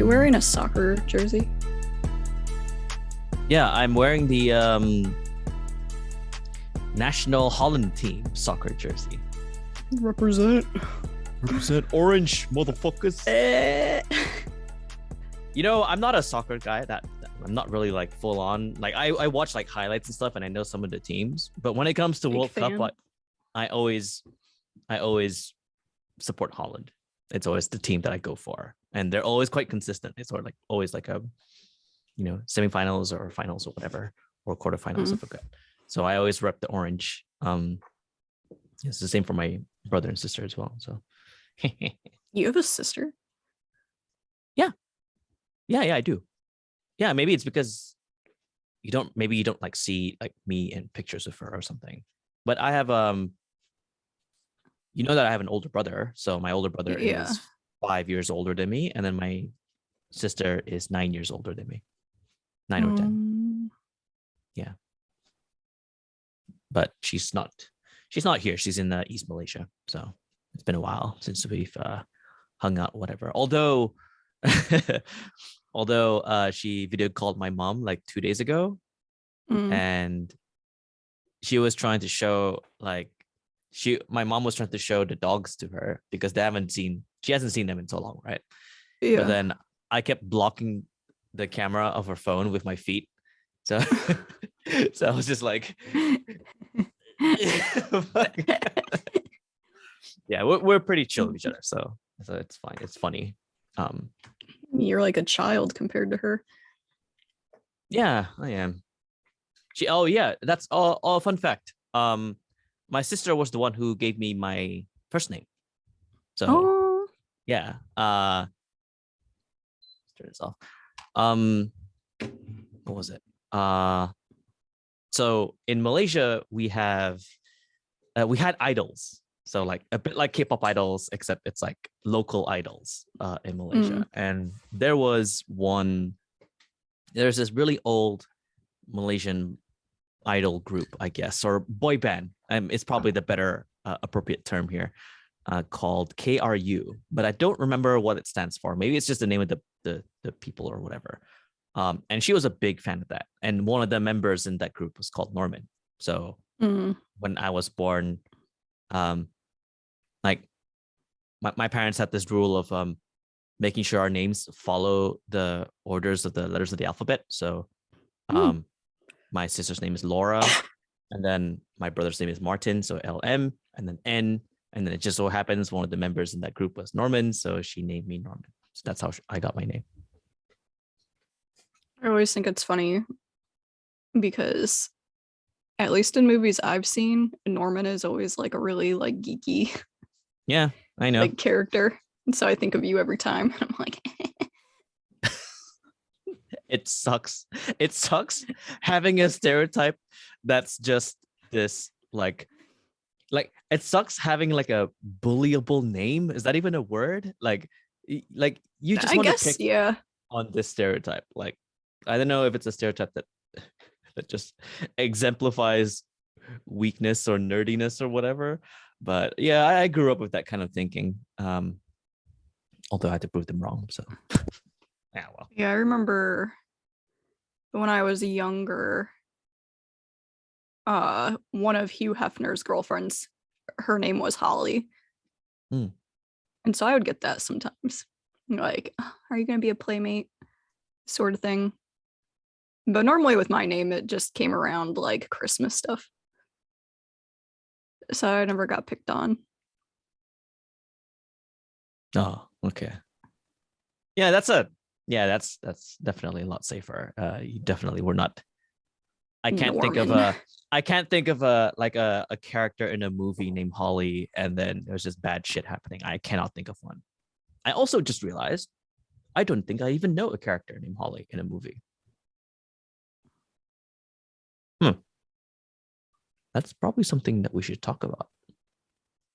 you wearing a soccer jersey? Yeah, I'm wearing the national Holland team soccer jersey. Represent. Represent orange, motherfuckers. You know, I'm not a soccer guy. I'm not really like full on. Like I watch like highlights and stuff, and I know some of the teams. But when it comes to World Cup, I always support Holland. It's always the team that I go for, and they're always quite consistent. It's sort of like always like a, you know, semifinals or finals or whatever, or quarterfinals if I could. So I always rep the orange. It's the same for my brother and sister as well. So you have a sister? Yeah, I do. Yeah, maybe it's because you don't like see like me in pictures of her or something. But I have you know that I have an older brother. So my older brother is 5 years older than me, and then my sister is 9 years older than me. 9 or 10. Yeah. But she's not here. She's in East Malaysia. So it's been a while since we've hung out, whatever. Although she video called my mom like 2 days ago, and she was trying to show like my mom was trying to show the dogs to her because she hasn't seen them in so long, right? Yeah. But then I kept blocking the camera of her phone with my feet, so so I was just like, yeah, we're pretty chill with each other, so it's fine. It's funny. You're like a child compared to her. Yeah, I am. That's all fun fact. My sister was the one who gave me my first name. So yeah. Let's turn this off. What was it? So in Malaysia we had idols. So like a bit like K-pop idols, except it's like local idols in Malaysia. And there's this really old Malaysian idol group, I guess, or boy band. It's probably the better appropriate term here, called KRU. But I don't remember what it stands for. Maybe it's just the name of the people or whatever. And she was a big fan of that. And one of the members in that group was called Norman. So when I was born, like my parents had this rule of making sure our names follow the orders of the letters of the alphabet. So my sister's name is Laura, and then my brother's name is Martin, so LM, and then N, and then it just so happens one of the members in that group was Norman, so she named me Norman. So that's how I got my name. I always think it's funny because at least in movies I've seen, Norman is always like a really like geeky, yeah, I know, like character. And so I think of you every time. I'm like, it sucks. It sucks having a stereotype that's just this like it sucks having like a bullyable name. Is that even a word? Like you just want to pick on this stereotype. Like I don't know if it's a stereotype that just exemplifies weakness or nerdiness or whatever. But yeah, I grew up with that kind of thinking. Although I had to prove them wrong. So yeah, well. Yeah, I remember when I was younger, one of Hugh Hefner's girlfriends, her name was Holly. And so I would get that sometimes. Like, are you going to be a playmate? Sort of thing. But normally with my name, it just came around like Christmas stuff. So I never got picked on. Oh, okay. Yeah, that's definitely a lot safer. You definitely were not. I can't think of a character in a movie named Holly and then there's just bad shit happening. I cannot think of one. I also just realized I don't think I even know a character named Holly in a movie. That's probably something that we should talk about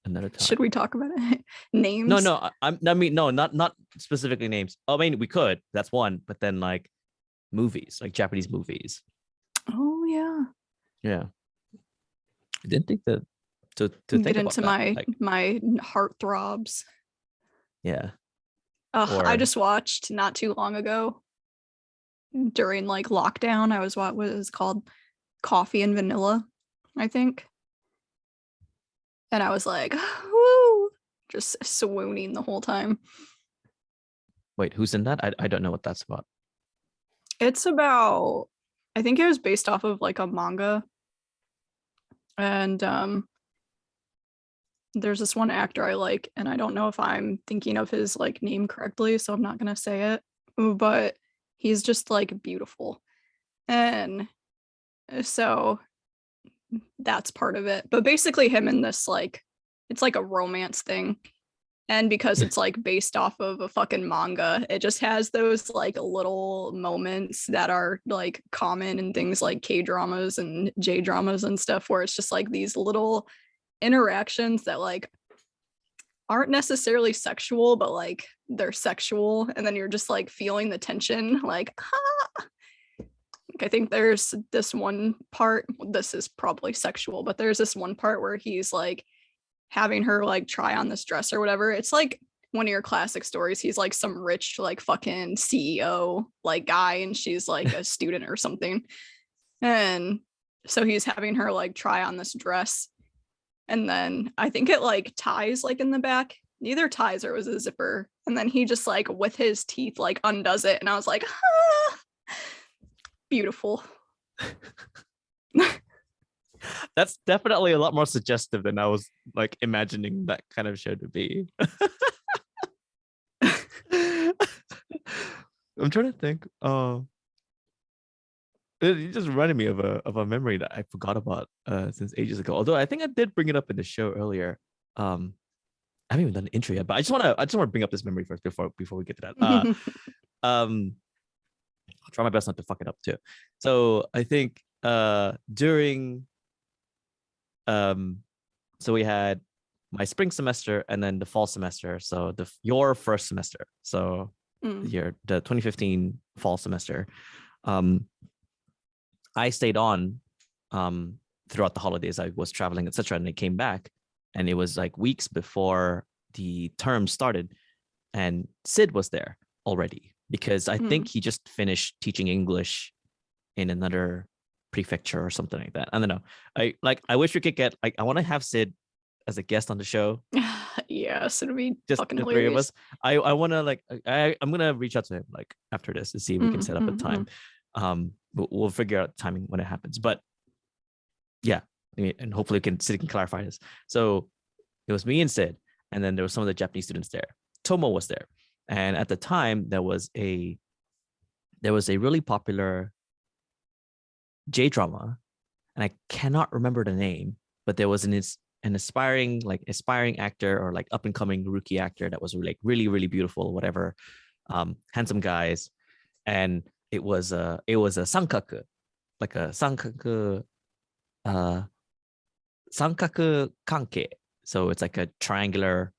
another time. Should we talk about it? Names? No. I mean, no, not specifically names. I mean, we could. That's one. But then like movies, like Japanese movies. Oh yeah. Yeah. I didn't think that to get think into about that. my heartthrobs. Yeah. I Or just watched not too long ago during like lockdown. I was what was called Coffee and Vanilla, I think. And I was like, woo, just swooning the whole time. wait, who's in that? I don't know what that's about. It's about, I think it was based off of like a manga. And there's this one actor I like, and I don't know if I'm thinking of his like name correctly, so I'm not gonna say it. But he's just like beautiful. And so that's part of it. But basically him in this like it's like a romance thing. And because it's like based off of a fucking manga, it just has those like little moments that are like common in things like K-dramas and J-dramas and stuff, where it's just like these little interactions that like aren't necessarily sexual, but like they're sexual. And then you're just like feeling the tension, like, ah. Like, I think there's this one part, this is probably sexual, but there's this one part where he's like having her like try on this dress or whatever. It's like one of your classic stories. He's like some rich like fucking CEO like guy, and she's like a student or something. And so he's having her like try on this dress, and then I think it like ties like in the back. Neither ties or it was a zipper. And then he just like with his teeth like undoes it, and I was like, ah, beautiful. That's definitely a lot more suggestive than I was like imagining that kind of show to be. I'm trying to think. It just reminded me of a memory that I forgot about since ages ago. Although I think I did bring it up in the show earlier. I haven't even done an intro yet, but I just want to bring up this memory first before we get to that. I'll try my best not to fuck it up too. So I think during so we had my spring semester and then the fall semester. So your first semester. So the 2015 fall semester. I stayed on throughout the holidays. I was traveling, etc. And I came back, and it was like weeks before the term started, and Sid was there already because I think he just finished teaching English in another prefecture or something like that. I don't know. I wish we could get like I want to have Sid as a guest on the show. Yes, it'll be just fucking the hilarious. three of us. I want to like I'm gonna reach out to him like after this to see if we can set up a time. We'll figure out timing when it happens. But yeah, I mean, and hopefully Sid can clarify this. So it was me and Sid, and then there were some of the Japanese students there. Tomo was there, and at the time there was a really popular J-drama, and I cannot remember the name, but there was an aspiring actor or like up and coming rookie actor that was like really beautiful, whatever, handsome guys, and it was a sankaku, like a sankaku kanke. So it's like a triangle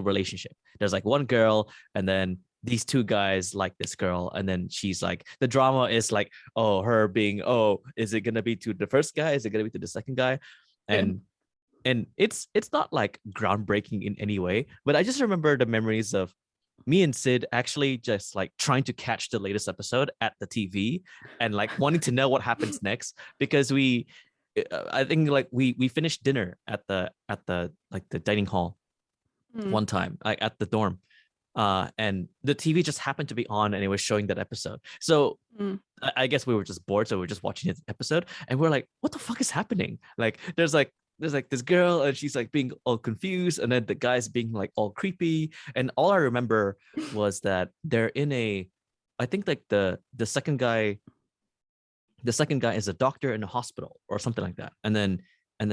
relationship. There's like one girl, and then these two guys like this girl, and then she's like, the drama is like, oh, her being, oh, is it gonna be to the first guy, is it gonna be to the second guy? And it's not like groundbreaking in any way, but I just remember the memories of me and Sid actually just like trying to catch the latest episode at the TV and like wanting to know what happens next, because I think like we finished dinner at the like the dining hall one time, like at the dorm, and the TV just happened to be on and it was showing that episode. So I guess we were just bored, so we were just watching the episode and we're like, what the fuck is happening? Like there's like this girl and she's like being all confused, and then the guy's being like all creepy, and all I remember was that they're in I think like the second guy is a doctor in a hospital or something like that, and then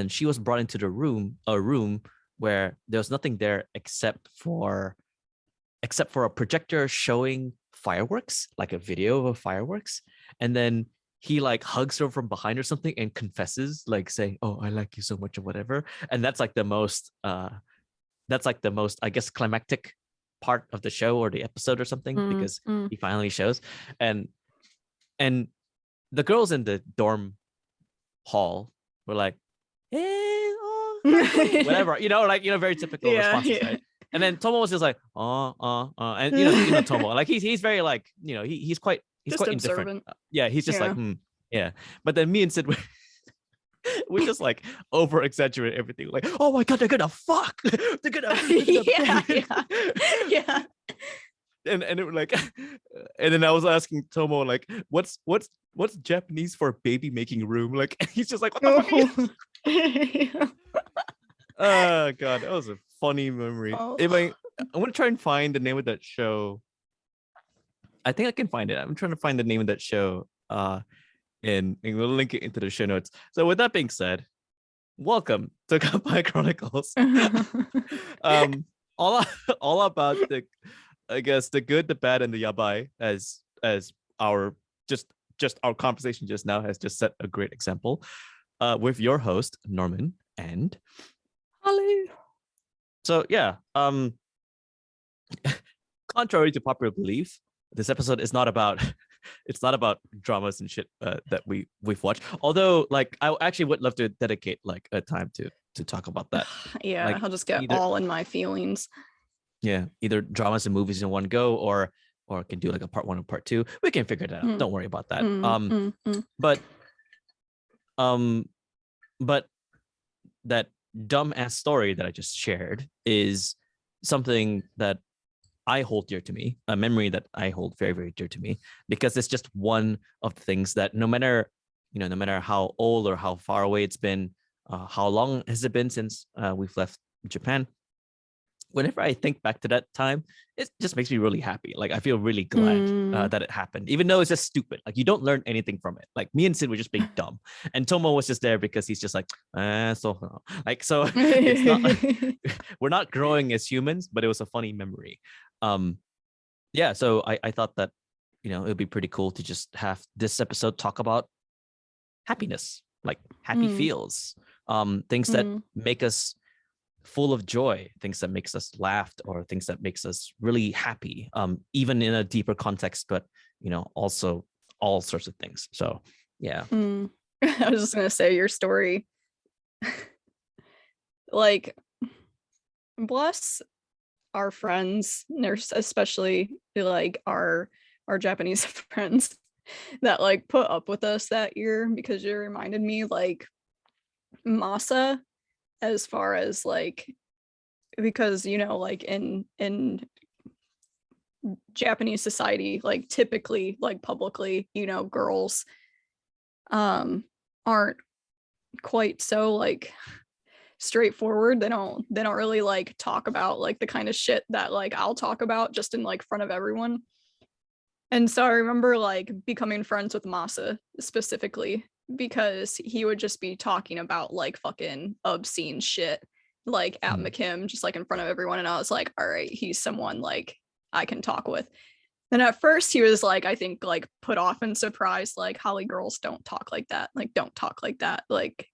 she was brought into a room where there was nothing there except for a projector showing fireworks, like a video of fireworks, and then he like hugs her from behind or something and confesses, like saying, oh, I like you so much or whatever. And that's like the most I guess climactic part of the show or the episode or something, because he finally shows. And the girls in the dorm hall were like, hey, oh, whatever, like, very typical responses, right? And then Tomo was just like, and Tomo, like he's very like, he's quite just indifferent. observant. Yeah, he's just like, yeah. But then me and Sid we just like over exaggerate everything. Like, oh my god, they're gonna fuck. They're gonna yeah. And it was like, and then I was asking Tomo like, what's Japanese for baby making room? Like, he's just like, what the fuck? Oh god, that was a funny memory. Oh. I'm gonna try and find the name of that show. I think I can find it. I'm trying to find the name of that show. And we'll link it into the show notes. So with that being said, welcome to Kanpai Chronicles. All about the, I guess, the good, the bad, and the yabai, as our just our conversation just now has just set a great example. With your host Norman and Hello. So yeah, contrary to popular belief, this episode is not about it's not about dramas and shit that we've watched. Although, like, I actually would love to dedicate like a time to talk about that. Yeah, like, I'll just get all in my feelings. Yeah, either dramas and movies in one go, or can do like a part 1 and part 2. We can figure that out. Don't worry about that. But that dumbass story that I just shared is something that I hold dear to me, a memory that I hold very, very dear to me, because it's just one of the things that no matter how old or how far away it's been, how long has it been since we've left Japan, whenever I think back to that time, it just makes me really happy. Like, I feel really glad that it happened, even though it's just stupid. Like, you don't learn anything from it. Like, me and Sid were just being dumb, and Tomo was just there because he's just like, so it's not we're not growing as humans, but it was a funny memory. Yeah, so I thought that it would be pretty cool to just have this episode talk about happiness, like happy feels, things that make us full of joy, things that makes us laugh, or things that makes us really happy, even in a deeper context, but also all sorts of things. So yeah. I was just gonna say, your story, like, bless our friends, especially like our Japanese friends that like put up with us that year, because you reminded me like Masa, as far as like, because like in Japanese society, like typically, like publicly, girls aren't quite so like straightforward. They don't really like talk about like the kind of shit that like I'll talk about just in like front of everyone. And so I remember like becoming friends with Masa specifically because he would just be talking about like fucking obscene shit like at McKim, just like in front of everyone. And I was like, all right, he's someone like I can talk with. And at first he was like, I think like put off and surprised, like, Holly, girls don't talk like that. Like, don't talk like that. Like,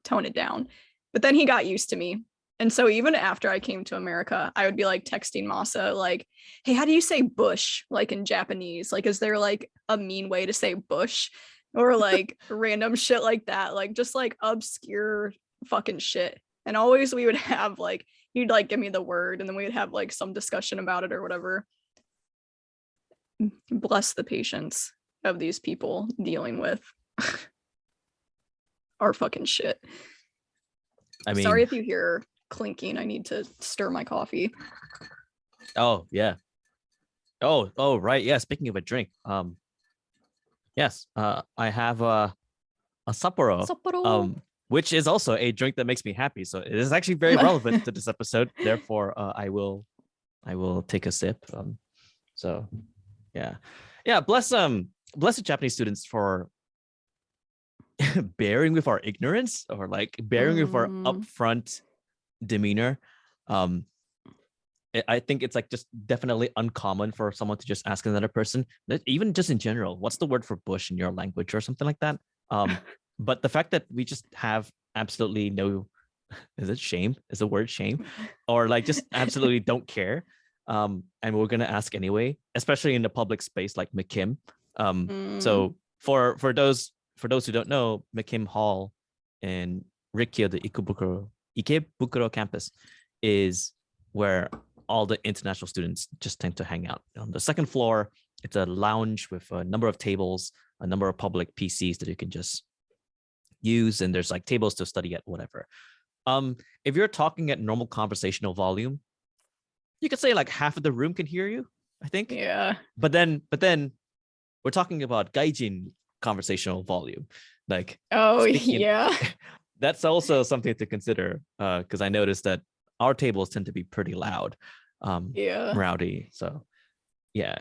tone it down. But then he got used to me. And so even after I came to America, I would be like texting Masa, like, hey, how do you say bush? Like in Japanese, like, is there like a mean way to say bush? Or like random shit like that, like just like obscure fucking shit. And always we would have like, he'd like give me the word and then we would have like some discussion about it or whatever. Bless the patience of these people dealing with our fucking shit. I mean, sorry if you hear clinking. I need to stir my coffee. Oh yeah. Oh right. Yeah. Speaking of a drink, yes, I have a Sapporo, which is also a drink that makes me happy. So it is actually very relevant to this episode. Therefore, I will take a sip. So yeah. Bless the Japanese students for bearing with our ignorance, or like bearing with our upfront demeanor. I think it's like just definitely uncommon for someone to just ask another person, even just in general, what's the word for bush in your language or something like that. But the fact that we just have absolutely no, is it shame? Is the word shame? Or like just absolutely don't care. And we're gonna ask anyway, especially in the public space like McKim. So for those who don't know, McKim Hall in Rikkyo, the Ikebukuro campus, is where all the international students just tend to hang out. On the second floor, it's a lounge with a number of tables, a number of public PCs that you can just use, and there's like tables to study at, whatever. If you're talking at normal conversational volume, you could say like half of the room can hear you, I think. Yeah. But then we're talking about Gaijin conversational volume. Like, oh yeah. That's also something to consider, because I noticed that our tables tend to be pretty loud, rowdy. So yeah,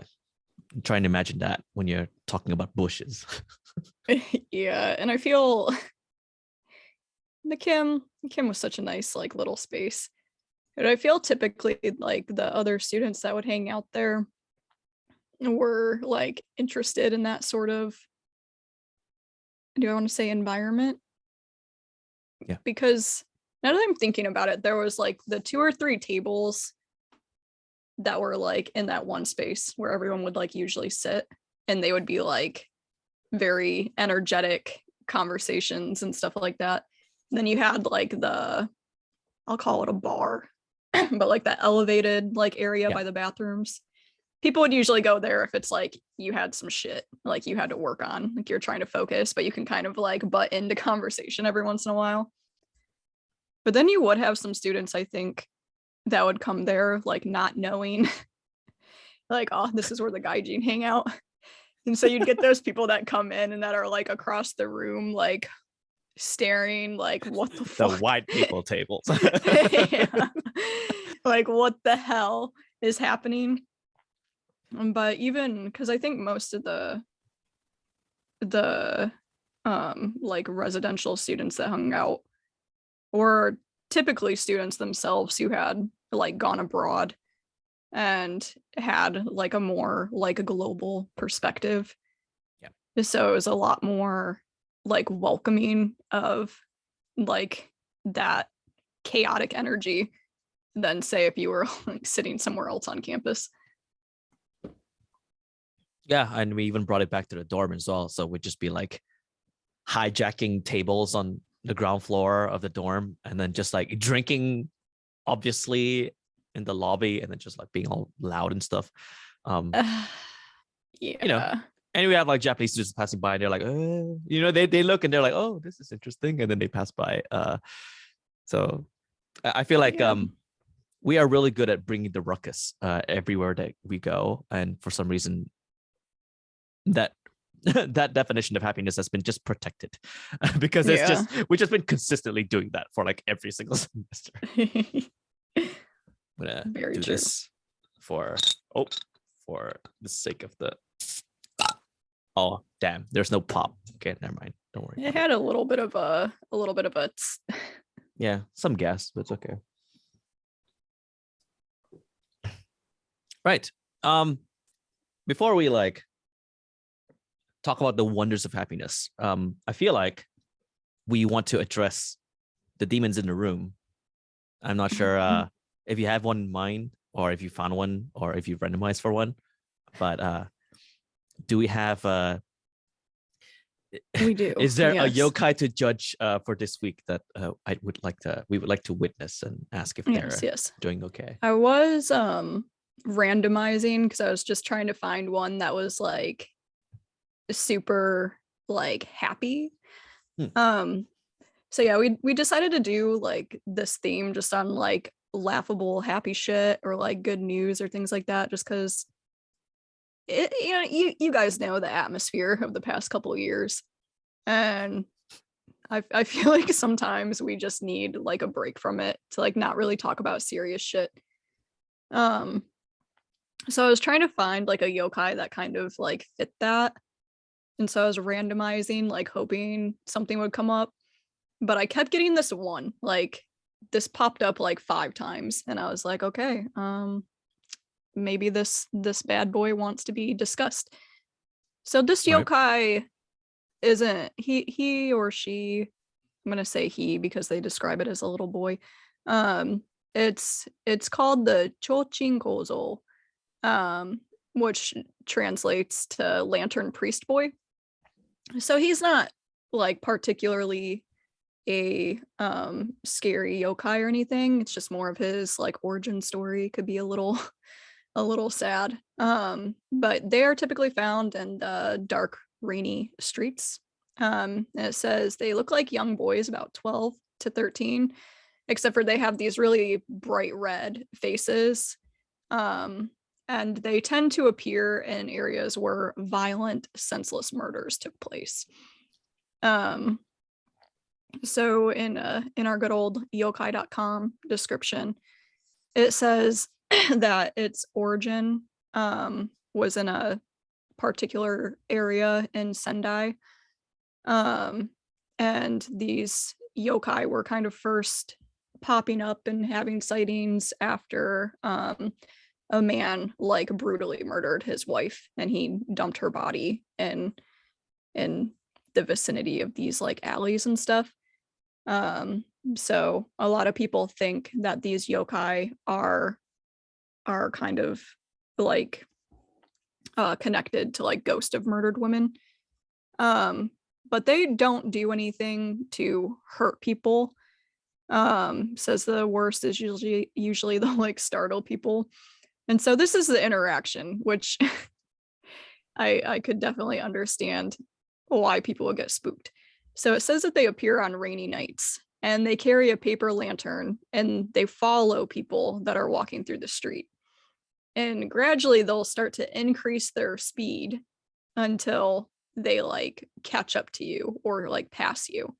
I'm trying to imagine that when you're talking about bushes. Yeah, and I feel the Kim was such a nice like little space. And I feel typically like the other students that would hang out there were like interested in that sort of, do I want to say environment? Yeah. Because now that I'm thinking about it, there was like the 2 or 3 tables that were like in that one space where everyone would like usually sit, and they would be like very energetic conversations and stuff like that. Then you had like I'll call it a bar, but like that elevated like area by the bathrooms. People would usually go there if it's like you had some shit like you had to work on, like you're trying to focus, but you can kind of like butt into conversation every once in a while. But then you would have some students, I think, that would come there like not knowing like, oh, this is where the Gaijin hang out. And so you'd get those people that come in and that are like across the room, like staring, like, what the fuck? The white people tables. Yeah. Like, what the hell is happening? But even because I think most of the like residential students that hung out were typically students themselves who had like gone abroad and had like a more like a global perspective. Yeah. So it was a lot more like welcoming of like that chaotic energy than say if you were like sitting somewhere else on campus. Yeah, and we even brought it back to the dorm as well. So we'd just be like hijacking tables on the ground floor of the dorm, and then just like drinking, obviously, in the lobby, and then just like being all loud and stuff. Yeah. You know, and we have like Japanese students passing by, and they're like, you know, they look and they're like, oh, this is interesting, and then they pass by. So I feel like we are really good at bringing the ruckus everywhere that we go, and for some reason, that definition of happiness has been just protected because it's we've just been consistently doing that for like every single semester. I'm gonna do this for the sake of the. Oh damn! There's no pop. Okay, never mind. Don't worry. It had a little bit of a yeah, some gas, but it's okay. Right. Before we like talk about the wonders of happiness, I feel like we want to address the demons in the room. I'm not sure if you have one in mind, or if you found one, or if you randomized for one, but do we have we do. Is there a yokai to judge for this week that we would like to witness and ask if they're doing okay? I was randomizing because I was just trying to find one that was like super like happy. So yeah, we decided to do like this theme just on like laughable happy shit or like good news or things like that, just because you guys know the atmosphere of the past couple of years, and I feel like sometimes we just need like a break from it to like not really talk about serious shit. So I was trying to find like a yokai that kind of like fit that. And so I was randomizing, like hoping something would come up. But I kept getting this one. Like this popped up like 5 times. And I was like, okay, maybe this bad boy wants to be discussed. So this yokai isn't he or she, I'm gonna say he because they describe it as a little boy. It's called the Chochin Kozo, which translates to Lantern Priest Boy. So he's not like particularly a scary yokai or anything. It's just more of his like origin story. Could be a little sad. But they are typically found in dark, rainy streets. And it says they look like young boys about 12 to 13, except for they have these really bright red faces. And they tend to appear in areas where violent, senseless murders took place. So in our good old yokai.com description, it says that its origin was in a particular area in Sendai. And these yokai were kind of first popping up and having sightings after a man like brutally murdered his wife, and he dumped her body in the vicinity of these like alleys and stuff. So a lot of people think that these yokai are kind of like connected to like ghost of murdered women. But they don't do anything to hurt people. Says the worst is usually they'll like startle people. And so this is the interaction, which I could definitely understand why people would get spooked. So it says that they appear on rainy nights and they carry a paper lantern and they follow people that are walking through the street. And gradually they'll start to increase their speed until they like catch up to you or like pass you.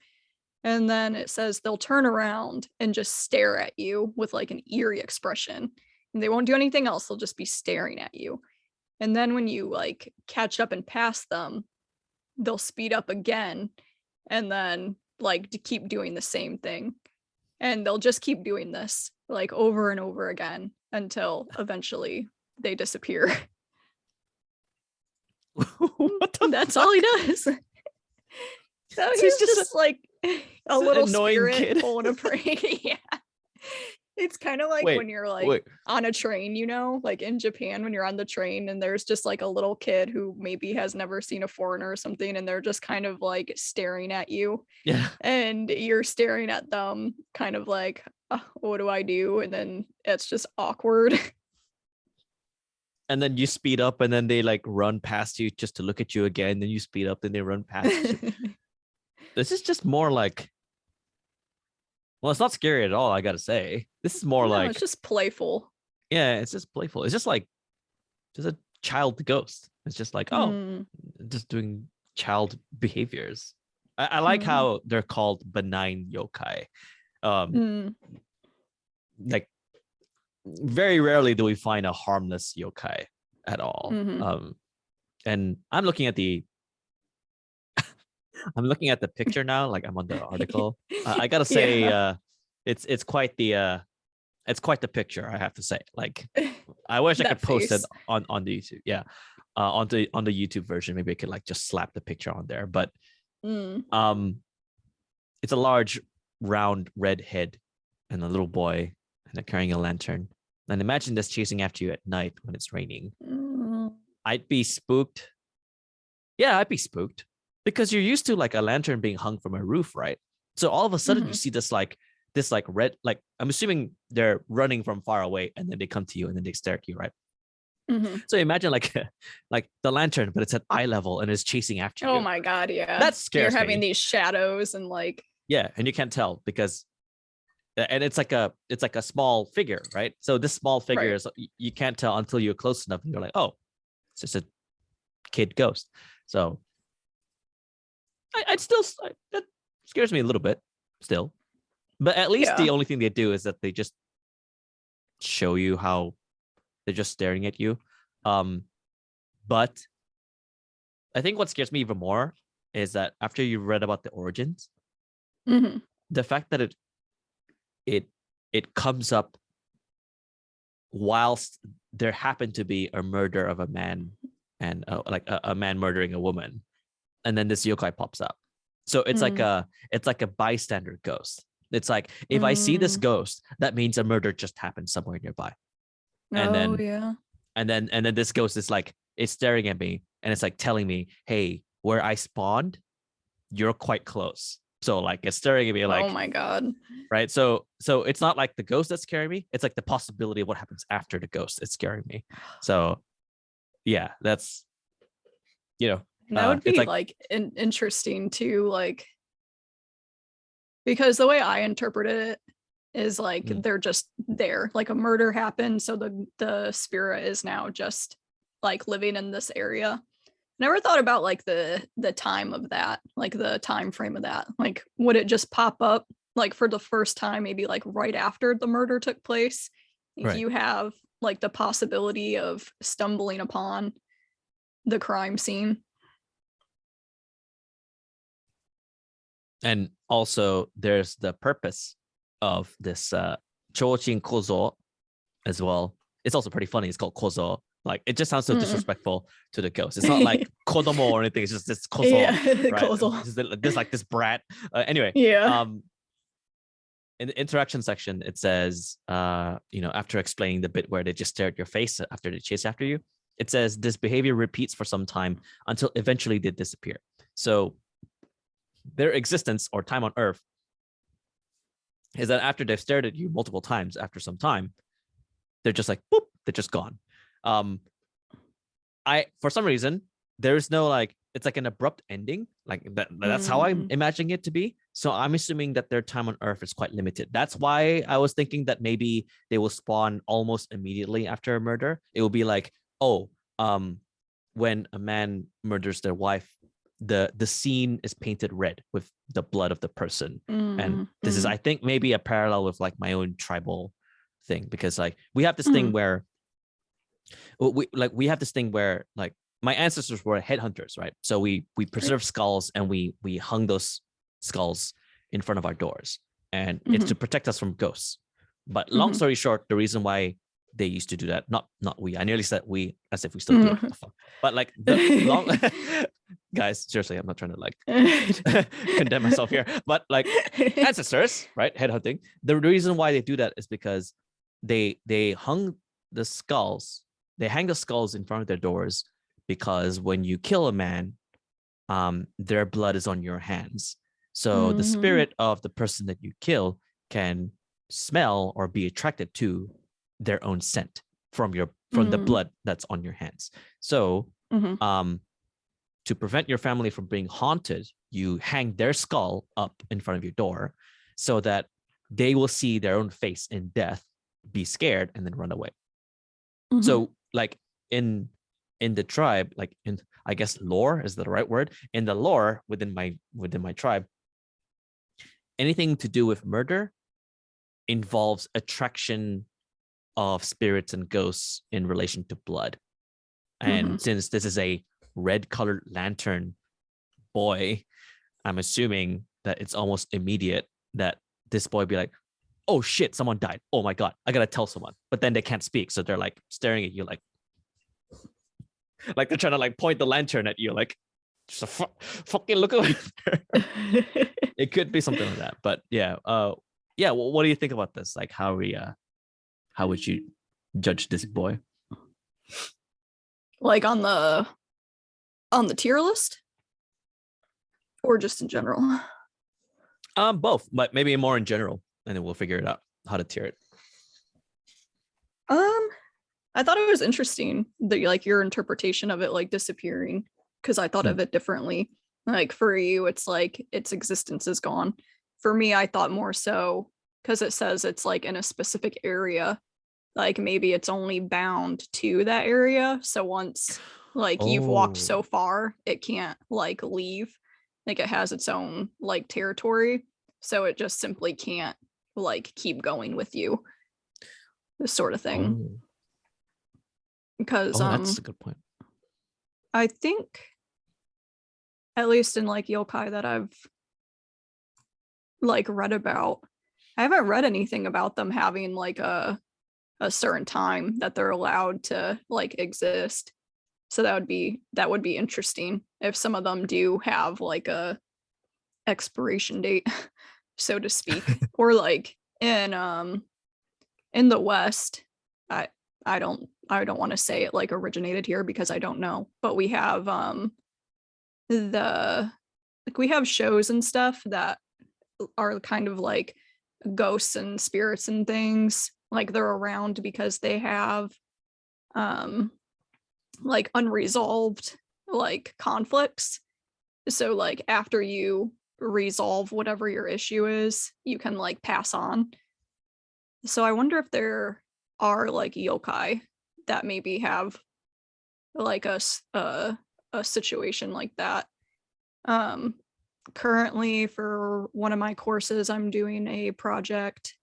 And then it says they'll turn around and just stare at you with like an eerie expression. And they won't do anything else. They'll just be staring at you. And then when you like catch up and pass them, they'll speed up again and then like to keep doing the same thing. And they'll just keep doing this like over and over again until eventually they disappear. That's fuck? all he does. So he's just like a little spirit kid pulling a prank. Yeah. It's kind of like when you're like on a train, you know, like in Japan when you're on the train and there's just like a little kid who maybe has never seen a foreigner or something and they're just kind of like staring at you. Yeah. And you're staring at them kind of like, what do I do? And then it's just awkward. And then you speed up and then they like run past you just to look at you again. Then you speed up and they run past you. This is just more like, well, it's not scary at all, I gotta say. This is more like it's just playful. Yeah, it's just playful. It's just like just a child ghost. It's just like, just doing child behaviors. I like how they're called benign yokai. Like very rarely do we find a harmless yokai at all. And I'm looking at the picture now, like I'm on the article. I gotta say, it's quite the picture, I have to say. Like, I wish I could post it on the YouTube. Yeah, on the YouTube version, maybe I could like just slap the picture on there. But it's a large, round, red head and a little boy, and they're carrying a lantern. And imagine this chasing after you at night when it's raining. I'd be spooked. Yeah, I'd be spooked. Because you're used to like a lantern being hung from a roof, right? So all of a sudden you see this red, like I'm assuming they're running from far away and then they come to you and then they stare at you, right? So imagine like the lantern, but it's at eye level and it's chasing after you. Oh my god, yeah. That scares me. You're having these shadows and like and you can't tell because and it's like a small figure, right? So this small figure is you can't tell until you're close enough and you're like, oh, it's just a kid ghost. So that scares me a little bit still, but at least the only thing they do is that they just show you how they're just staring at you. But I think what scares me even more is that after you read about the origins, the fact that it comes up whilst there happened to be a murder of a man and like a man murdering a woman. And then this yokai pops up. So it's like a bystander ghost. It's like, if I see this ghost, that means a murder just happened somewhere nearby. And then this ghost is like, it's staring at me and it's like telling me, hey, where I spawned, you're quite close. So like it's staring at me like, oh my God. right? So it's not like the ghost that's scaring me. It's like the possibility of what happens after the ghost is scaring me. So yeah, that's, That would it's be like, like interesting too, like, because the way I interpreted it is like they're just there, like a murder happened, so the spirit is now just like living in this area. Never thought about like the time of that, like the time frame of that. Like, would it just pop up like for the first time, maybe like right after the murder took place? If right. you have like the possibility of stumbling upon the crime scene. And also there's the purpose of this Chojin Kozo as well. It's also pretty funny. It's called Kozo. Like it just sounds so disrespectful to the ghost. It's not like Kodomo or anything. It's just this Kozo, Yeah, right? Kozo. This like this brat. Anyway, Yeah. in the interaction section, it says, after explaining the bit where they just stare at your face after they chase after you, it says this behavior repeats for some time until eventually they disappear. So their existence or time on Earth is that after they've stared at you multiple times, after some time, they're just like, boop, they're just gone. For some reason, there's no like, it's like an abrupt ending. Like that's how I'm imagining it to be. So I'm assuming that their time on Earth is quite limited. That's why I was thinking that maybe they will spawn almost immediately after a murder. It will be like, when a man murders their wife, the scene is painted red with the blood of the person. And this is, I think, maybe a parallel with like my own tribal thing, because like we have this thing where we have this thing where like my ancestors were headhunters, right? So we preserve skulls and we hung those skulls in front of our doors, and it's to protect us from ghosts. But long story short, the reason why they used to do that, not we, I nearly said we as if we still do it. What the fuck? But like the long guys, seriously, I'm not trying to like condemn myself here, but like ancestors, right? Headhunting. The reason why they do that is because they hung the skulls, they hang the skulls in front of their doors, because when you kill a man, their blood is on your hands. So the spirit of the person that you kill can smell or be attracted to their own scent from the blood that's on your hands. So to prevent your family from being haunted, you hang their skull up in front of your door so that they will see their own face in death, be scared, and then run away. So like in the tribe, like in, I guess lore is the right word, in the lore within my tribe, anything to do with murder involves attraction of spirits and ghosts in relation to blood. And since this is a red colored lantern boy, I'm assuming that it's almost immediate that this boy be like, oh shit, someone died. Oh my God, I gotta tell someone. But then they can't speak. So they're like staring at you like they're trying to like point the lantern at you, like, just a fucking look over there. It could be something like that. But yeah, well, what do you think about this? Like how would you judge this boy? Like on the tier list? Or just in general? Both, but maybe more in general, and then we'll figure it out how to tier it. I thought it was interesting that like your interpretation of it like disappearing, because I thought of it differently. Like for you, it's like its existence is gone. For me, I thought more so because it says it's like in a specific area, like maybe it's only bound to that area. So once like you've walked so far, it can't like leave. Like it has its own like territory. So it just simply can't like keep going with you. This sort of thing. Because that's a good point. I think at least in like yokai that I've like read about, I haven't read anything about them having like a certain time that they're allowed to like exist. So that would be interesting if some of them do have like a expiration date, so to speak. Or like in the West, I don't want to say it like originated here because I don't know, but we have we have shows and stuff that are kind of like ghosts and spirits and things. Like they're around because they have like unresolved like conflicts. So like after you resolve whatever your issue is, you can like pass on. So I wonder if there are like yokai that maybe have like a situation like that. Currently for one of my courses, I'm doing a project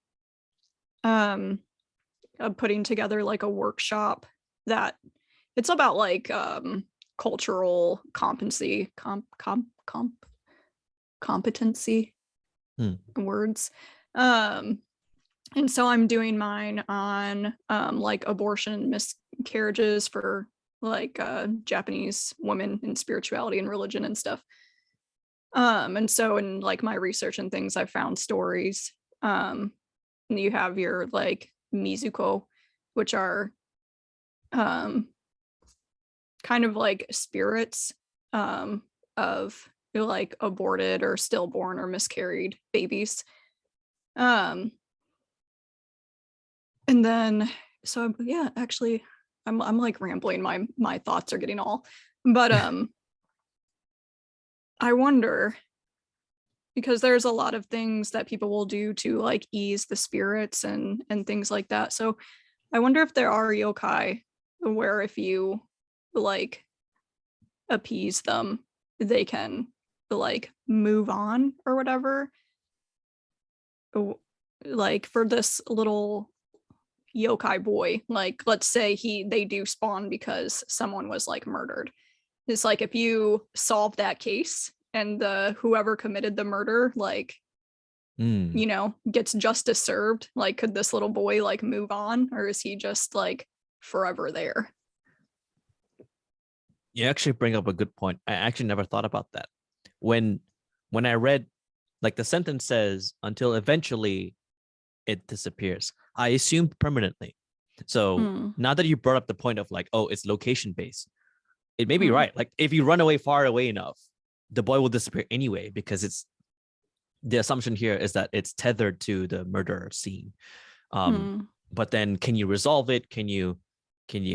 of putting together like a workshop that it's about like cultural competency words. And so I'm doing mine on like abortion miscarriages for like Japanese women in spirituality and religion and stuff. And so in like my research and things, I found stories. You have your like Mizuko, which are kind of like spirits of like aborted or stillborn or miscarried babies. And then so yeah, actually I'm like rambling, my thoughts are getting all, but I wonder, because there's a lot of things that people will do to like ease the spirits and things like that. So I wonder if there are yokai where if you like appease them, they can like move on or whatever. Like for this little yokai boy, like let's say they do spawn because someone was like murdered. It's like if you solve that case and the whoever committed the murder like you know gets justice served, like could this little boy like move on, or is he just like forever there? You actually bring up a good point. I actually never thought about that. When I read, like the sentence says, until eventually it disappears, I assumed permanently. So now that you brought up the point of like, oh, it's location based, it may be right. Like if you run away far away enough, the boy will disappear anyway, because it's the assumption here is that it's tethered to the murder scene. But then can you resolve it? Can you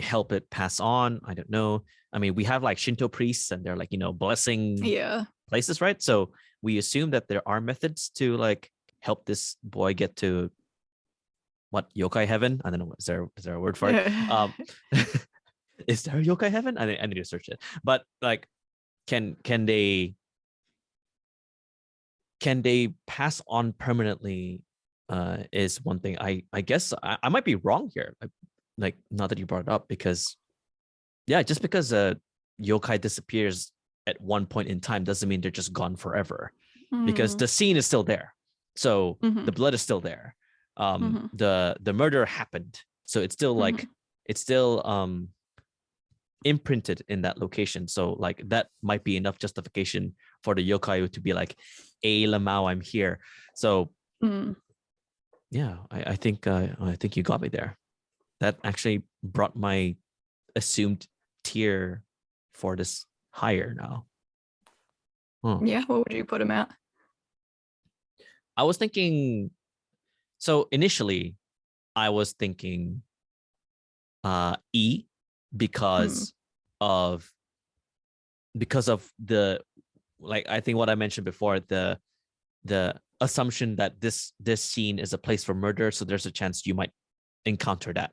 help it pass on? I don't know. I mean, we have like Shinto priests and they're like, blessing places, right? So we assume that there are methods to like help this boy get to what, yokai heaven? I don't know. Is there a word for it? Is there a yokai heaven? I need to search it. But like, can they pass on permanently? Is one thing. I guess I might be wrong here. Like, not that you brought it up, because yeah, just because a yokai disappears at one point in time doesn't mean they're just gone forever, because the scene is still there. So the blood is still there. The murder happened. So it's still like, it's still imprinted in that location. So like that might be enough justification for the yokai to be like, "Hey, Lamau, I'm here." So yeah, I think you got me there. That actually brought my assumed tier for this higher now. Yeah, what would you put him at? I was thinking, so initially I was thinking E, because of the, like, I think what I mentioned before, the assumption that this scene is a place for murder, so there's a chance you might encounter that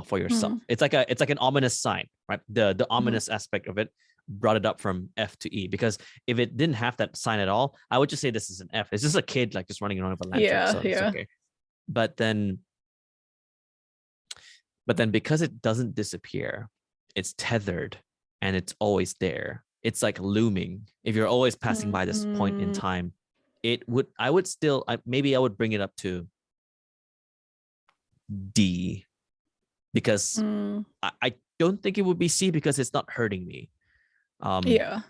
for yourself. It's like an ominous sign, right? The ominous aspect of it brought it up from F to E, because if it didn't have that sign at all, I would just say this is an F. It's just a kid like just running around with a lantern, so it's okay. But then because it doesn't disappear, it's tethered and it's always there. It's like looming. If you're always passing by this point in time, I would bring it up to D, because I don't think it would be C, because it's not hurting me. I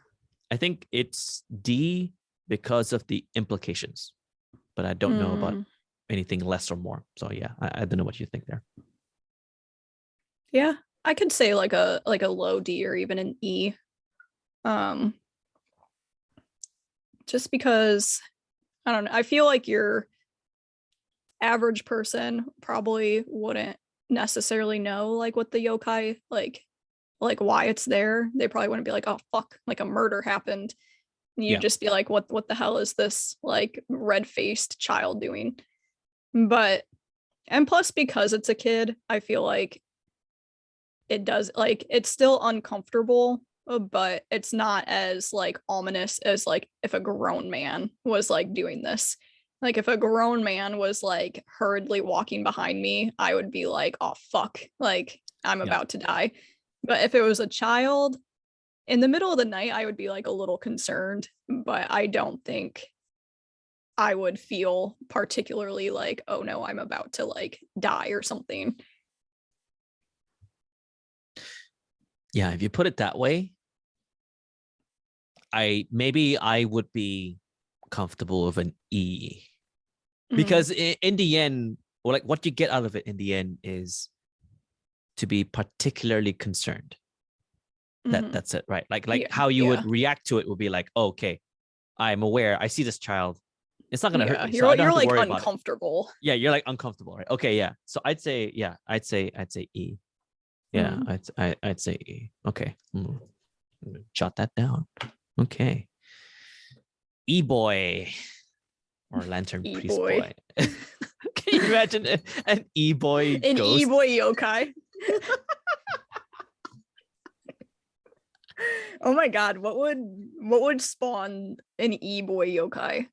think it's D because of the implications, but I don't know about anything less or more. So yeah, I don't know what you think there. Yeah, I could say like a low D or even an E. Just because I don't know. I feel like your average person probably wouldn't necessarily know like what the yokai like why it's there. They probably wouldn't be like, oh fuck, like a murder happened. You'd just be like, what the hell is this like red-faced child doing? But and plus because it's a kid, I feel like it does like it's still uncomfortable, but it's not as like ominous as like if a grown man was like doing this. Like if a grown man was like hurriedly walking behind me, I would be like, oh fuck, like I'm about to die. But if it was a child in the middle of the night, I would be like a little concerned, but I don't think I would feel particularly like, oh no, I'm about to like die or something. Yeah, if you put it that way, I would be comfortable with an E. Because in the end, or like what you get out of it in the end is to be particularly concerned. That's it, right? Like how you would react to it would be like, oh, okay, I'm aware, I see this child, it's not gonna hurt me. So you're like uncomfortable. Yeah, you're like uncomfortable, right? Okay, yeah. So I'd say E. Yeah, I'd say E. Okay. Jot that down. Okay. Eboy or lantern priest boy. Can you imagine an eboy an ghost? Eboy yokai. Oh my god, what would spawn an eboy yokai?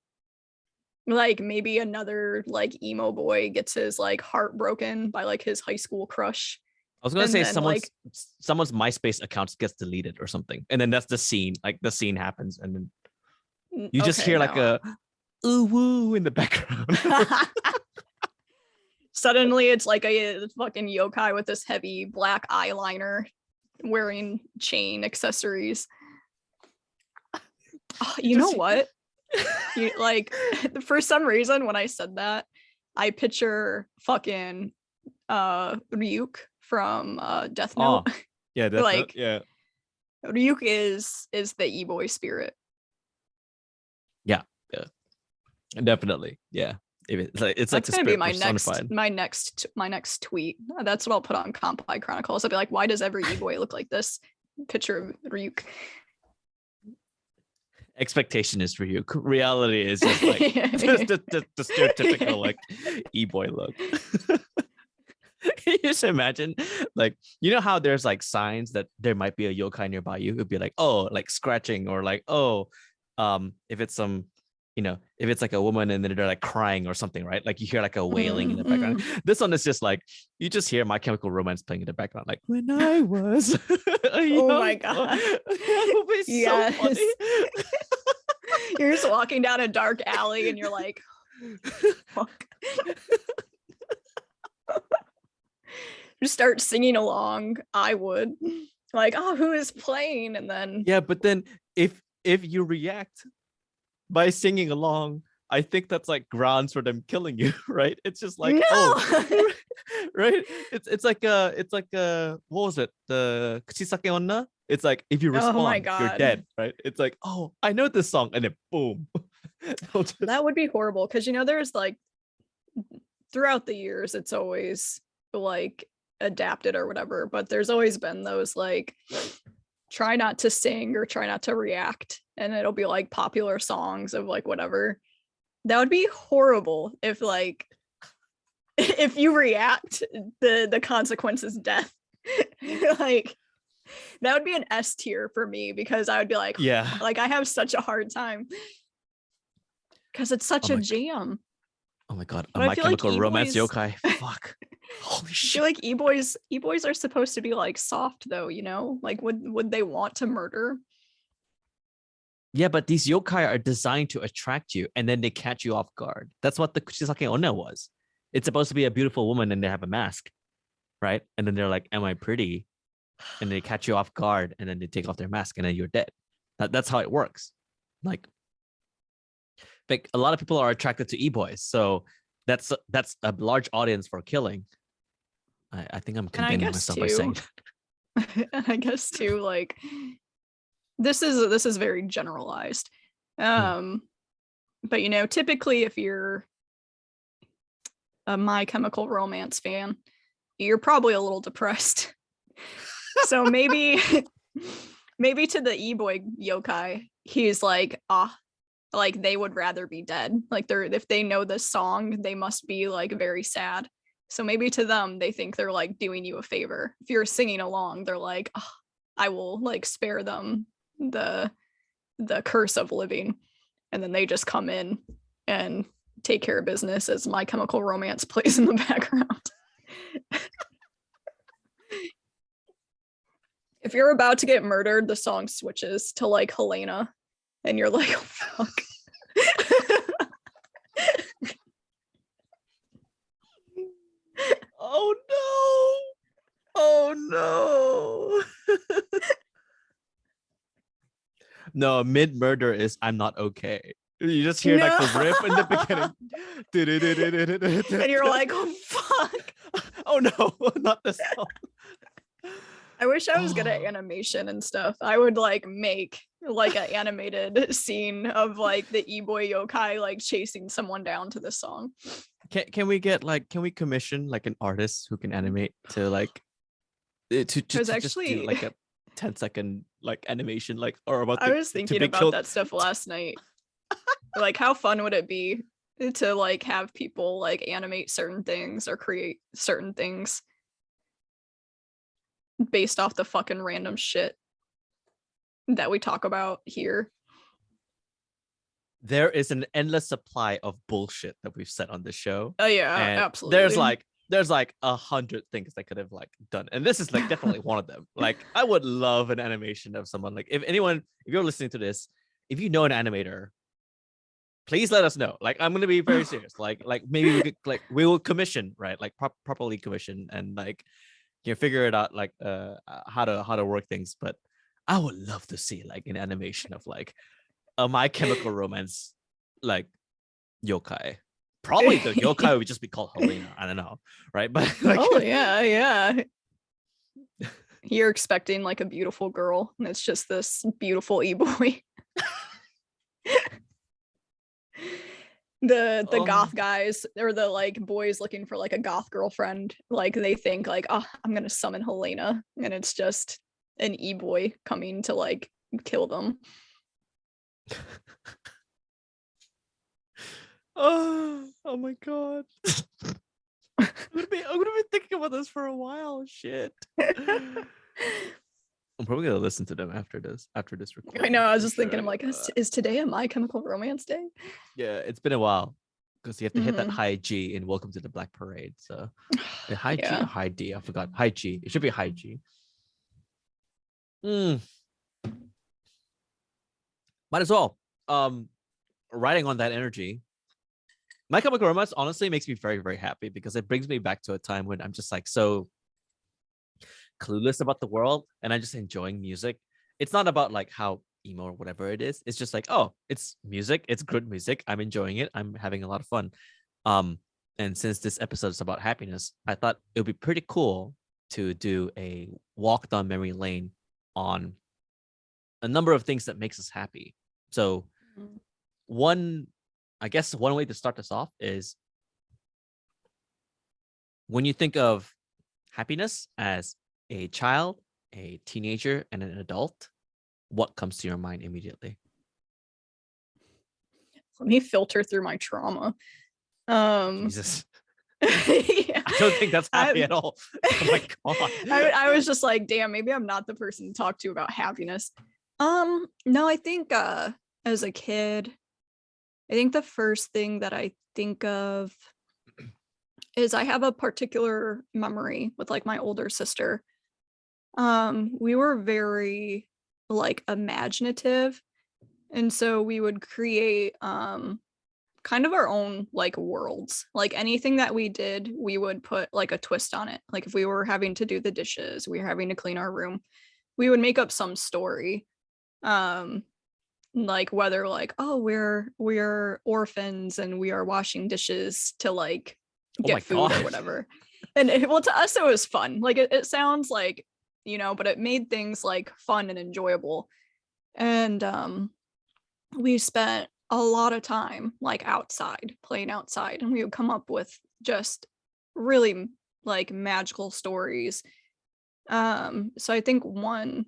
Like maybe another like emo boy gets his like heart broken by like his high school crush. I was gonna say someone's MySpace account gets deleted or something, and then that's the scene. Like the scene happens, and then you just hear like a ooh woo in the background. Suddenly, it's like a fucking yokai with this heavy black eyeliner, wearing chain accessories. Oh, you know what? Like for some reason, when I said that, I picture fucking Ryuk from Death Note. Oh, yeah, Death like Note, yeah. Ryuk is the e-boy spirit. Yeah, definitely. Yeah, it's like that's gonna be my next tweet. That's what I'll put on Kanpai Chronicles. I'll be like, why does every e-boy look like this? Picture of Ryuk. Expectation is Ryuk. Reality is just like the stereotypical like e-boy look. Can you just imagine, like, you know how there's like signs that there might be a yokai nearby you? It'd be like, oh, like scratching, or like, oh, if it's some, if it's like a woman and then they're like crying or something, right? Like you hear like a wailing in the background. This one is just like you just hear My Chemical Romance playing in the background, like when I was. Oh my god, that would be so funny. You're just walking down a dark alley and you're like, fuck. Just start singing along. I would like, oh, who is playing? And then but then if you react by singing along, I think that's like grounds for them killing you, right? It's just like, no! Oh, right? It's like what was it? The Kuchisake Onna? It's like if you respond, you're dead, right? It's like, oh, I know this song, and then boom. That would be horrible because there's like throughout the years, it's always like adapted or whatever, but there's always been those like try not to sing or try not to react, and it'll be like popular songs of like whatever. That would be horrible if like if you react, the consequence is death. Like that would be an S tier for me because I would be like, like I have such a hard time because it's such a jam. Oh my god, My Chemical Romance yokai. Fuck. Holy shit. I feel like e-boys are supposed to be like soft though, like would they want to murder? Yeah, but these yokai are designed to attract you and then they catch you off guard. That's what the Kuchisake Onna was. It's supposed to be a beautiful woman and they have a mask, right? And then they're like, am I pretty? And they catch you off guard and then they take off their mask and then you're dead. That's how it works. Like a lot of people are attracted to e-boys, so that's a large audience for killing. I think I'm condemning myself by saying that. And I guess too, like this is very generalized. But you know, typically if you're a My Chemical Romance fan, you're probably a little depressed. So maybe maybe to the eboy yokai, he's like, like they would rather be dead. Like if they know this song, they must be like very sad. So maybe to them, they think they're like doing you a favor. If you're singing along, they're like, oh, I will like spare them the curse of living. And then they just come in and take care of business as My Chemical Romance plays in the background. If you're about to get murdered, the song switches to like Helena, and you're like, oh, fuck. Oh no! Oh no! No, mid murder is I'm not okay. You just hear like the riff in the beginning. And you're like, oh fuck. Oh no, not this song. I wish I was good at animation and stuff. I would like make like an animated scene of like the eboy yokai like chasing someone down to this song. Can we get like, can we commission like an artist who can animate to like to actually just do like a 10-second like animation, like, or about I was thinking about that stuff last night. Like, how fun would it be to like have people like animate certain things or create certain things based off the fucking random shit that we talk about here. There is an endless supply of bullshit that we've said on the show. Oh yeah, and absolutely. There's like 100 things that could have like done, and this is like definitely one of them. Like, I would love an animation of someone, like, if you're listening to this, if you know an animator, please let us know. Like, I'm gonna be very serious. Like maybe we could, like, we will commission, right? Like properly commission, and like, you know, figure it out, like how to work things. But I would love to see like an animation of like a My Chemical Romance like yokai. Probably the yokai would just be called Helena. I don't know, right? But like, oh yeah. You're expecting like a beautiful girl, and it's just this beautiful eboy. The goth guys, or the like boys looking for like a goth girlfriend, like they think like, oh, I'm gonna summon Helena, and it's just an eboy coming to like kill them. Oh my god. I'm gonna be thinking about this for a while. Shit. I'm probably gonna listen to them after this recording. I know, I was just thinking, I'm like, is today a My Chemical Romance day? Yeah, it's been a while, because you have to hit that high G in Welcome to the Black Parade. So high G or high D? I forgot. High G. It should be high G. Might as well. Riding on that energy, My Chemical Romance honestly makes me very, very happy, because it brings me back to a time when I'm just like so clueless about the world, and I'm just enjoying music. It's not about like how emo or whatever it is. It's just like, oh, it's music. It's good music. I'm enjoying it. I'm having a lot of fun. And since this episode is about happiness, I thought it would be pretty cool to do a walk down memory lane on a number of things that makes us happy. So one way to start this off is, when you think of happiness as a child, a teenager, and an adult, what comes to your mind immediately? Let me filter through my trauma. Jesus. Yeah. I don't think that's happy at all. Oh my god. I was just like, damn, maybe I'm not the person to talk to about happiness. No, I think as a kid, I think the first thing that I think of is I have a particular memory with like my older sister. We were very like imaginative, and so we would create kind of our own like worlds. Like anything that we did, we would put like a twist on it. Like if we were having to do the dishes, we were having to clean our room, we would make up some story. Like whether like, oh, we're orphans and we are washing dishes to like get food or whatever. And well, to us it was fun. Like it sounds like, you know, but it made things like fun and enjoyable. And we spent a lot of time like outside, playing outside, and we would come up with just really like magical stories. So I think one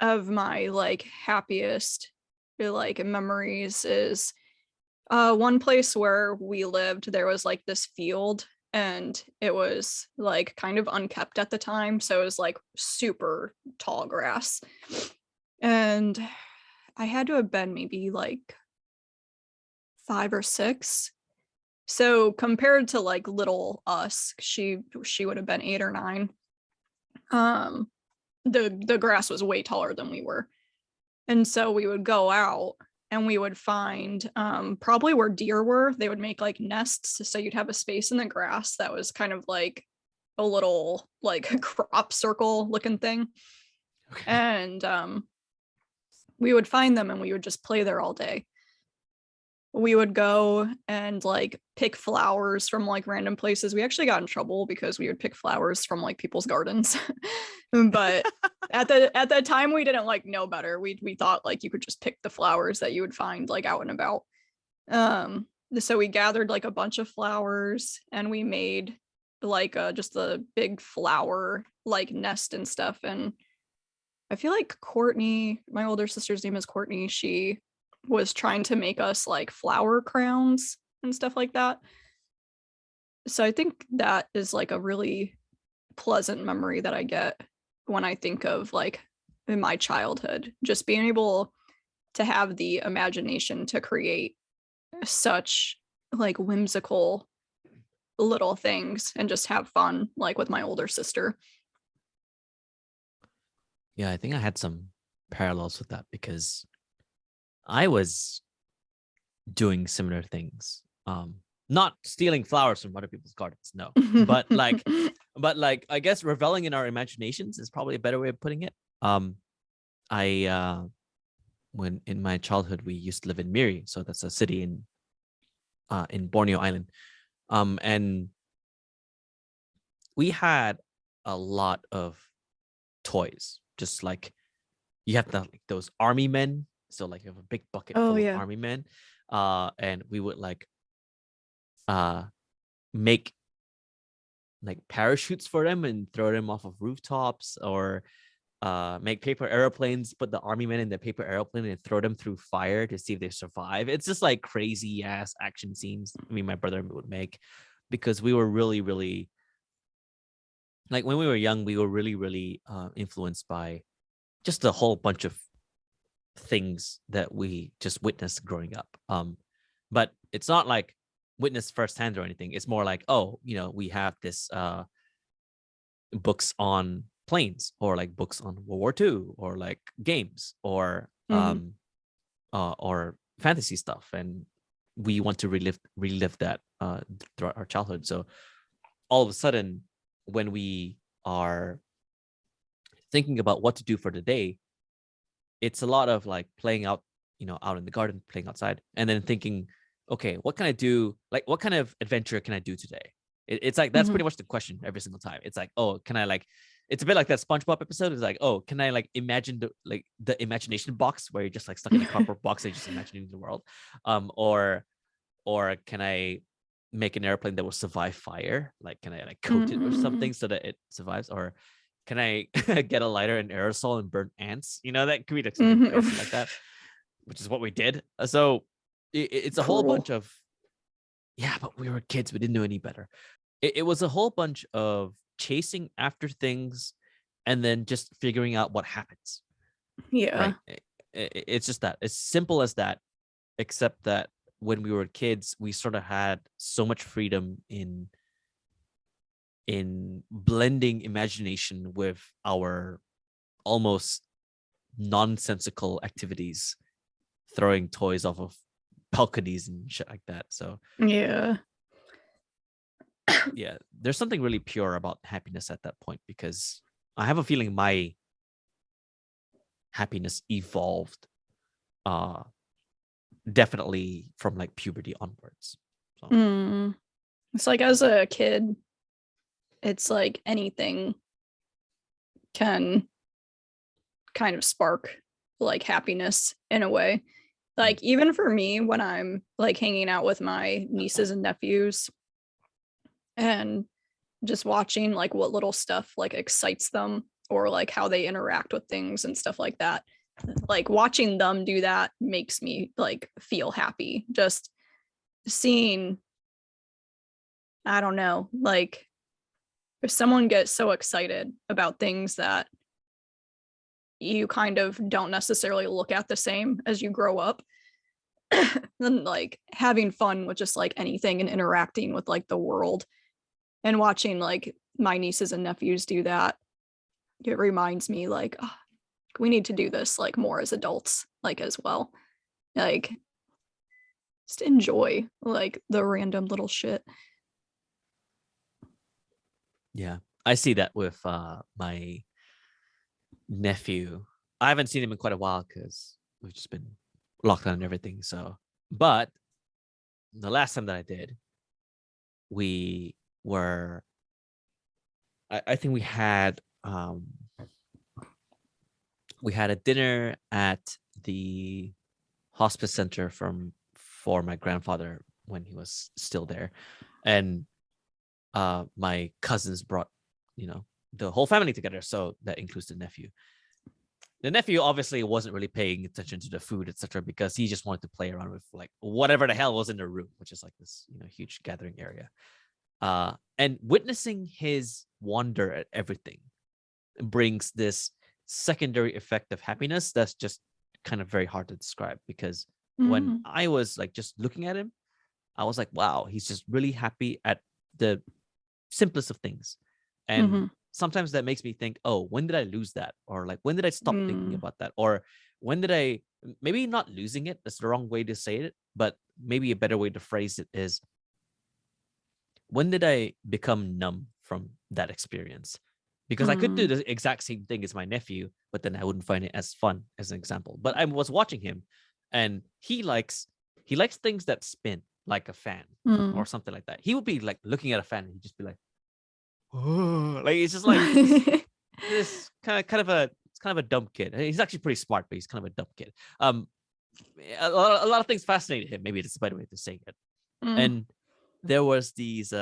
of my like happiest like memories is one place where we lived, there was like this field and it was like kind of unkept at the time. So it was like super tall grass. And I had to have been maybe like 5 or 6. So compared to like little us, she would have been 8 or 9. Um, the grass was way taller than we were. And so we would go out and we would find probably where deer were. They would make like nests. So you'd have a space in the grass that was kind of like a little like crop circle looking thing. Okay. And we would find them and we would just play there all day. We would go and like pick flowers from like random places. We actually got in trouble because we would pick flowers from like people's gardens. But at the time we didn't like know better. We thought like you could just pick the flowers that you would find like out and about. So we gathered like a bunch of flowers and we made like just a big flower like nest and stuff. And I feel like Courtney, my older sister's name is Courtney, she was trying to make us like flower crowns and stuff like that. So I think that is like a really pleasant memory that I get when I think of like in my childhood, just being able to have the imagination to create such like whimsical little things and just have fun like with my older sister. Yeah, I think I had some parallels with that because I was doing similar things. Not stealing flowers from other people's gardens, no. But like I guess reveling in our imaginations is probably a better way of putting it. I when in my childhood we used to live in Miri, so that's a city in Borneo Island. And we had a lot of toys, just like you have like those army men. So like you have a big bucket full of army men. And we would like make like parachutes for them and throw them off of rooftops, or make paper airplanes, put the army men in the paper airplane and throw them through fire to see if they survive. It's just like crazy ass action scenes my brother would make, because we were really, really, like when we were young, we were really, really influenced by just a whole bunch of things that we just witnessed growing up. But it's not like witnessed firsthand or anything. It's more like, oh, we have this books on planes, or like books on World War II, or like games, or or fantasy stuff, and we want to relive that throughout our childhood. So all of a sudden, when we are thinking about what to do for the day, it's a lot of like playing out, out in the garden, playing outside, and then thinking, okay, what can I do? Like, what kind of adventure can I do today? It's like, that's pretty much the question every single time. It's like, oh, can I like, it's a bit like that SpongeBob episode. It's like, oh, can I like imagine the imagination box where you're just like stuck in a cardboard box and you're just imagining the world? Or can I make an airplane that will survive fire? Like, can I like coat it or something so that it survives? Or can I get a lighter and aerosol and burn ants? That could be like something crazy like that, which is what we did. So it's a whole bunch of, yeah, but we were kids. We didn't know any better. It was a whole bunch of chasing after things and then just figuring out what happens. Yeah. Right. It's just that. It's simple as that, except that when we were kids, we sort of had so much freedom in blending imagination with our almost nonsensical activities, throwing toys off of balconies and shit like that. So yeah, there's something really pure about happiness at that point, because I have a feeling my happiness evolved definitely from like puberty onwards. So. It's like, as a kid, it's like anything can kind of spark like happiness in a way. Like, even for me, when I'm like hanging out with my nieces and nephews and just watching like what little stuff like excites them, or like how they interact with things and stuff like that, like watching them do that makes me like feel happy. Just seeing, I don't know, like if someone gets so excited about things that you kind of don't necessarily look at the same as you grow up, then like having fun with just like anything and interacting with like the world and watching like my nieces and nephews do that, it reminds me like, oh, we need to do this like more as adults, like as well. Like just enjoy like the random little shit. Yeah, I see that with my nephew. I haven't seen him in quite a while because we've just been locked down and everything. So, but the last time that I did, we were, I think we had a dinner at the hospice center for my grandfather when he was still there, and my cousins brought, the whole family together. So that includes the nephew. The nephew obviously wasn't really paying attention to the food, etc., because he just wanted to play around with like whatever the hell was in the room, which is like this, huge gathering area. And witnessing his wonder at everything brings this secondary effect of happiness that's just kind of very hard to describe, because when I was like just looking at him, I was like, wow, he's just really happy at the simplest of things. And sometimes that makes me think, oh, when did I lose that? Or like, when did I stop thinking about that? Or when did I, maybe not losing it, that's the wrong way to say it, but maybe a better way to phrase it is, when did I become numb from that experience? Because I could do the exact same thing as my nephew, but then I wouldn't find it as fun, as an example. But I was watching him, and he likes things that spin like a fan or something like that. He would be like looking at a fan and he'd just be like, oh, like it's just like this kind of a dumb kid. He's actually pretty smart, but he's kind of a dumb kid. A lot of things fascinated him. Maybe it's a better way to say it. And there was these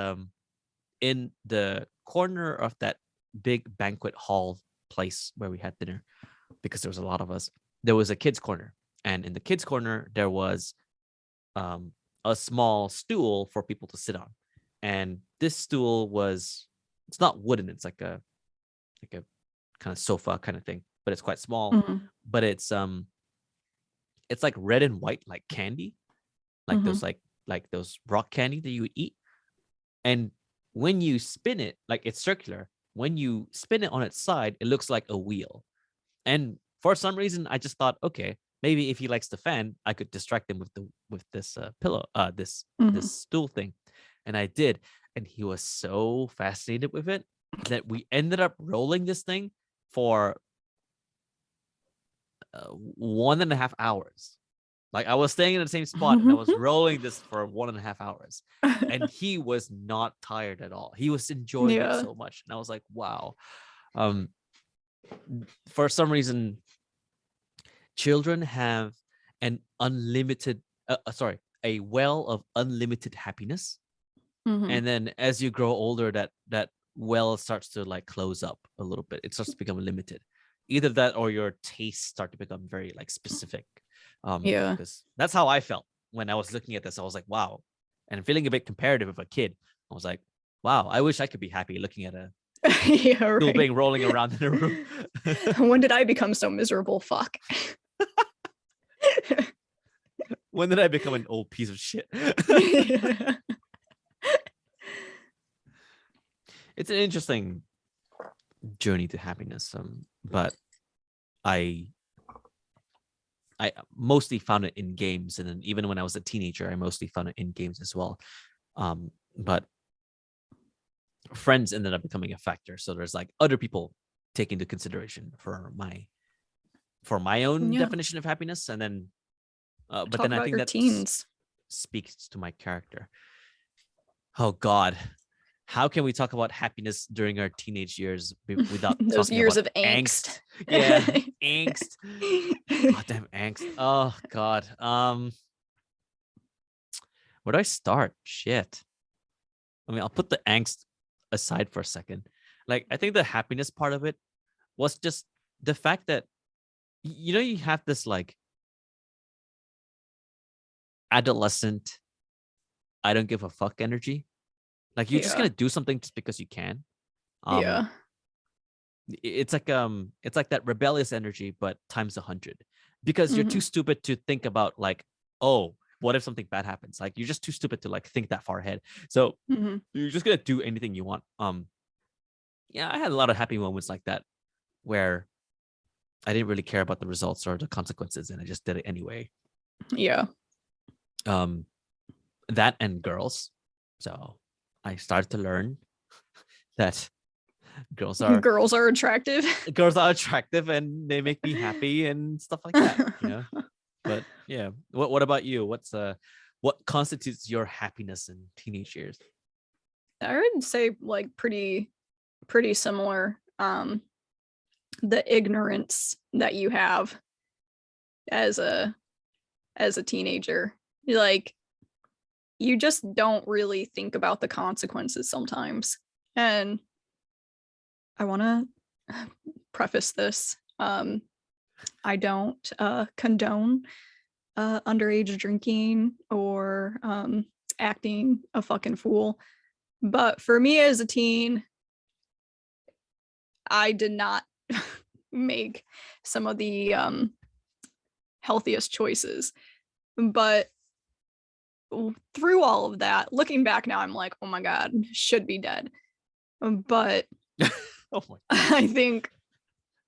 in the corner of that big banquet hall place where we had dinner, because there was a lot of us, there was a kids corner, and in the kids corner there was a small stool for people to sit on. And this stool was, it's not wooden, it's like a kind of sofa kind of thing, but it's quite small. But it's like red and white like candy, like those like those rock candy that you would eat. And when you spin it, like it's circular, when you spin it on its side, it looks like a wheel. And for some reason, I just thought, okay, maybe if he likes the fan, I could distract him with this pillow, this stool thing. And I did, and he was so fascinated with it that we ended up rolling this thing for 1.5 hours. Like, I was staying in the same spot and I was rolling this for 1.5 hours, and he was not tired at all. He was enjoying it so much, and I was like, wow. For some reason, children have an unlimited, a well of unlimited happiness, and then as you grow older, that well starts to like close up a little bit. It starts to become limited. Either that or your tastes start to become very like specific. Because that's how I felt when I was looking at this. I was like, wow. And feeling a bit comparative of a kid, I was like, wow, I wish I could be happy looking at a stool being rolling around in a room. When did I become so miserable? Fuck. When did I become an old piece of shit? It's an interesting journey to happiness, but I mostly found it in games, and then even when I was a teenager, I mostly found it in games as well. But friends ended up becoming a factor, so there's like other people take into consideration for my own definition of happiness, and then but then I think that teens speaks to my character. Oh God, how can we talk about happiness during our teenage years without those talking years about of angst? Yeah, angst. Oh, damn angst. Oh God. Where do I start? Shit. I mean, I'll put the angst aside for a second. Like, I think the happiness part of it was just the fact that you have this like adolescent, I don't give a fuck energy. Like you're just Yeah. gonna do something just because you can. Um, Yeah. it's like that rebellious energy, but times 100, because you're too Mhm. stupid to think about like, oh, what if something bad happens? Like you're just too stupid to like think that far ahead. So Mhm. you're just gonna do anything you want. Yeah, I had a lot of happy moments like that where I didn't really care about the results or the consequences, and I just did it anyway. Yeah. Um, that and girls. So I started to learn that girls are Girls are attractive. girls are attractive and they make me happy and stuff like that. But yeah, what about you? What constitutes your happiness in teenage years? I would say like pretty similar. The ignorance that you have as a teenager. Like you just don't really think about the consequences sometimes. And I want to preface this. I don't condone underage drinking or acting a fucking fool. But for me as a teen, I did not make some of the healthiest choices. But through all of that, looking back now, I'm like, oh my God, should be dead. But Oh my. I think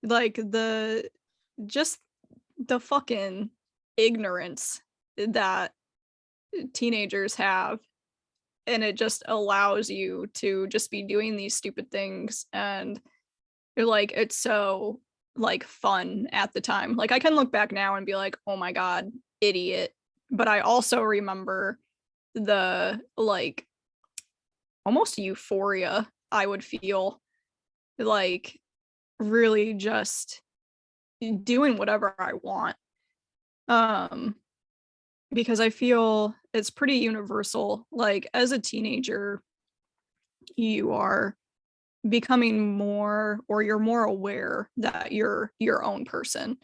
like just the fucking ignorance that teenagers have, and it just allows you to just be doing these stupid things, and you're like it's so like fun at the time. Like I can look back now and be like, oh my God, idiot. But I also remember the like almost euphoria I would feel, like really just doing whatever I want. Um because I feel it's pretty universal. Like as a teenager, you are becoming more, or you're more aware that you're your own person,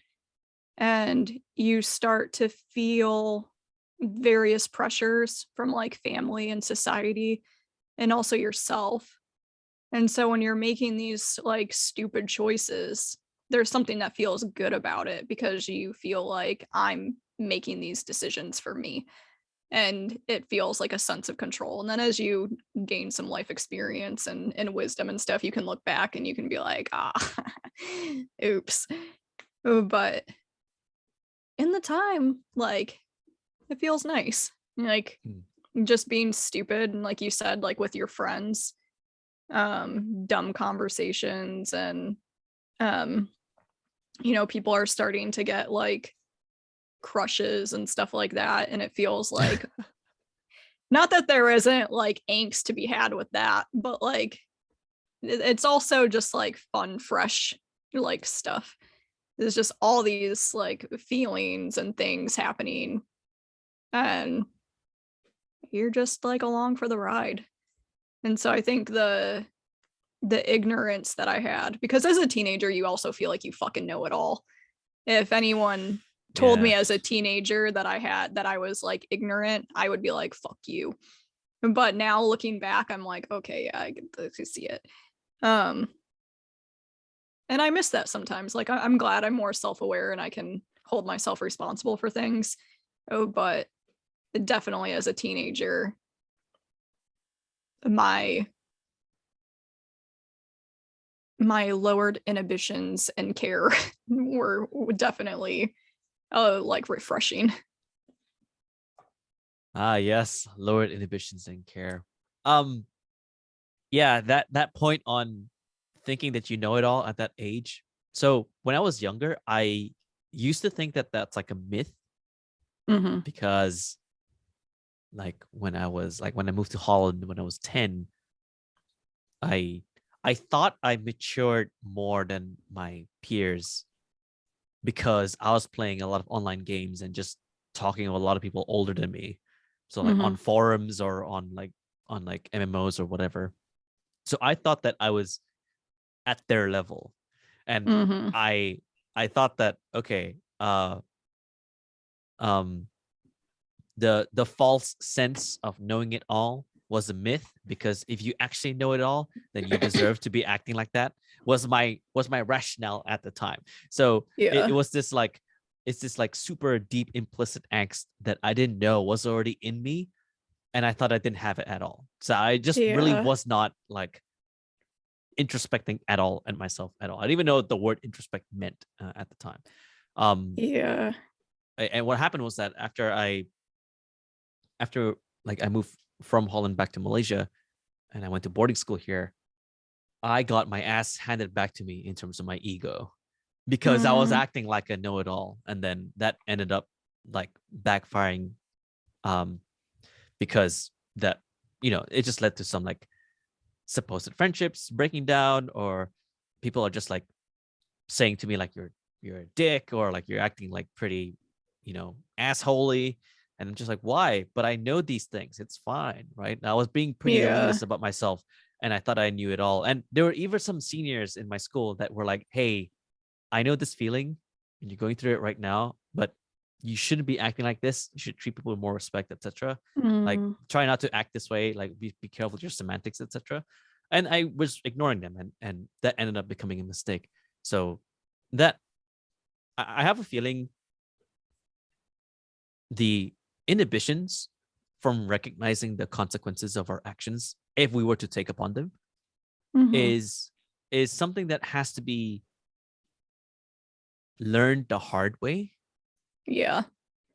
and you start to feel various pressures from like family and society and also yourself. And so when you're making these like stupid choices, there's something that feels good about it because you feel like I'm making these decisions for me. And it feels like a sense of control. And then as you gain some life experience and wisdom and stuff, you can look back and you can be like, oops. But in the time, like, it feels nice. Like, just being stupid. And like you said, like with your friends, dumb conversations, and people are starting to get like crushes and stuff like that, and it feels like not that there isn't like angst to be had with that, but like it's also just like fun, fresh like stuff. There's just all these like feelings and things happening, and you're just like along for the ride. And so I think the ignorance that I had, because as a teenager you also feel like you fucking know it all. If anyone told Yeah. me as a teenager that I was like ignorant, I would be like, fuck you. But now looking back, I'm like, okay, yeah, I get to see it. And I miss that sometimes. Like I'm glad I'm more self-aware and I can hold myself responsible for things. Oh, but definitely as a teenager, my lowered inhibitions and care were definitely like refreshing. Yes, lowered inhibitions and care. Yeah, that point on thinking that you know it all at that age. So when I was younger, I used to think that that's like a myth, Mm-hmm. because like when I moved to Holland when I was 10, I thought I matured more than my peers because I was playing a lot of online games and just talking with a lot of people older than me. So like Mm-hmm. on forums or on like MMOs or whatever. So I thought that I was at their level. And Mm-hmm. I thought that okay, um the false sense of knowing it all was a myth, because if you actually know it all, then you deserve to be acting like that, was my rationale at the time. So it Yeah. was this like, it's this like super deep implicit angst that I didn't know was already in me, and I thought I didn't have it at all. So I just really Yeah. was not like introspecting at all at myself at all. I didn't even know what the word introspect meant at the time. um Yeah. and what happened was that after like I moved from Holland back to Malaysia and I went to boarding school here, I got my ass handed back to me in terms of my ego, because I was Mm, acting like a know-it-all, and then that ended up like backfiring, um because that, it just led to some like supposed friendships breaking down, or people are just like saying to me like you're a dick, or like you're acting like pretty, assholey. And I'm just like, why? But I know these things. It's fine, right? And I was being pretty yeah. elitist about myself, and I thought I knew it all. And there were even some seniors in my school that were like, hey, I know this feeling, and you're going through it right now, but you shouldn't be acting like this. You should treat people with more respect, etc. Like, Mm, try not to act this way. Like, be careful with your semantics, etc. And I was ignoring them, and that ended up becoming a mistake. So that I have a feeling the inhibitions from recognizing the consequences of our actions, if we were to take upon them, mm-hmm. is something that has to be learned the hard way. Yeah.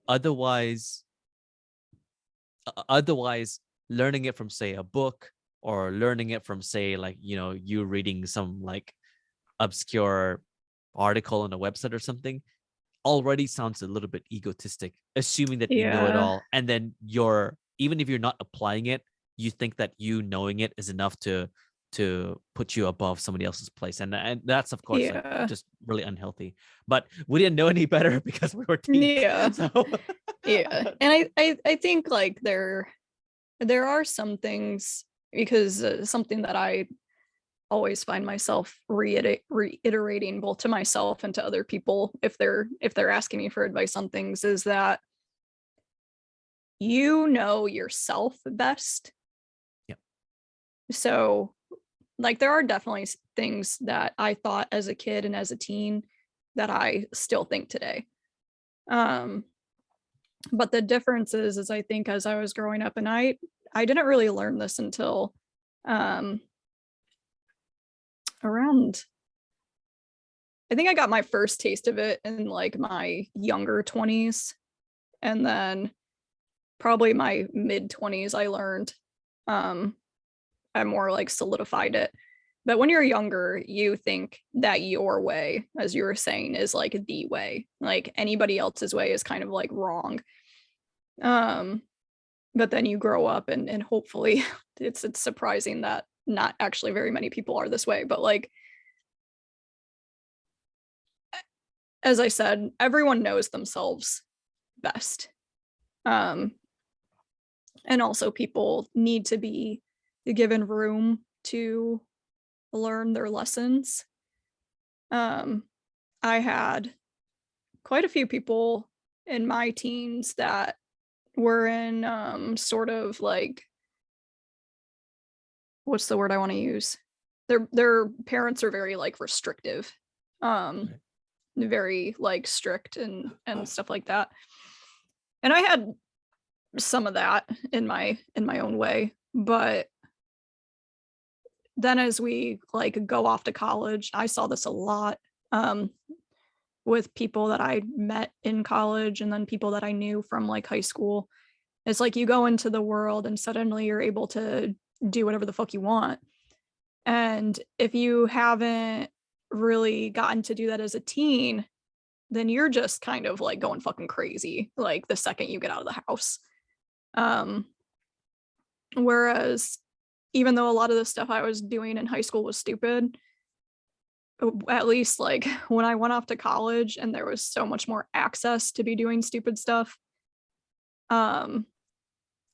Otherwise, otherwise, learning it from, say, a book, or learning it from, say, like, you reading some like obscure article on a website or something, already sounds a little bit egotistic, assuming that you know it Yeah. all, and then even if you're not applying it, you think that you knowing it is enough to put you above somebody else's place, and that's of course like Yeah. just really unhealthy. But we didn't know any better because we were teens. Yeah. So Yeah. And I think like there are some things, because something that I always find myself reiterating both to myself and to other people if they're asking me for advice on things, is that you know yourself best. yeah, So like there are definitely things that I thought as a kid and as a teen that I still think today. Um but the difference is I think as I was growing up, and I didn't really learn this until um around, I think I got my first taste of it in like my younger 20s, and then probably my mid 20s I learned, um I more like solidified it. But when you're younger, you think that your way, as you were saying, is like the way. Like anybody else's way is kind of like wrong. Um but then you grow up, and hopefully it's surprising that not actually very many people are this way, but like as I said, everyone knows themselves best. Um and also people need to be given room to learn their lessons. um I had quite a few people in my teens that were in sort of like, what's the word I want to use? Their parents are very like restrictive. Um right. very like strict and stuff like that. And I had some of that in my own way, but then as we like go off to college, I saw this a lot um with people that I met in college and then people that I knew from like high school. It's like you go into the world and suddenly you're able to do whatever the fuck you want. And if you haven't really gotten to do that as a teen, then you're just kind of like going fucking crazy like the second you get out of the house. Um whereas even though a lot of the stuff I was doing in high school was stupid, at least like when I went off to college and there was so much more access to be doing stupid stuff, um,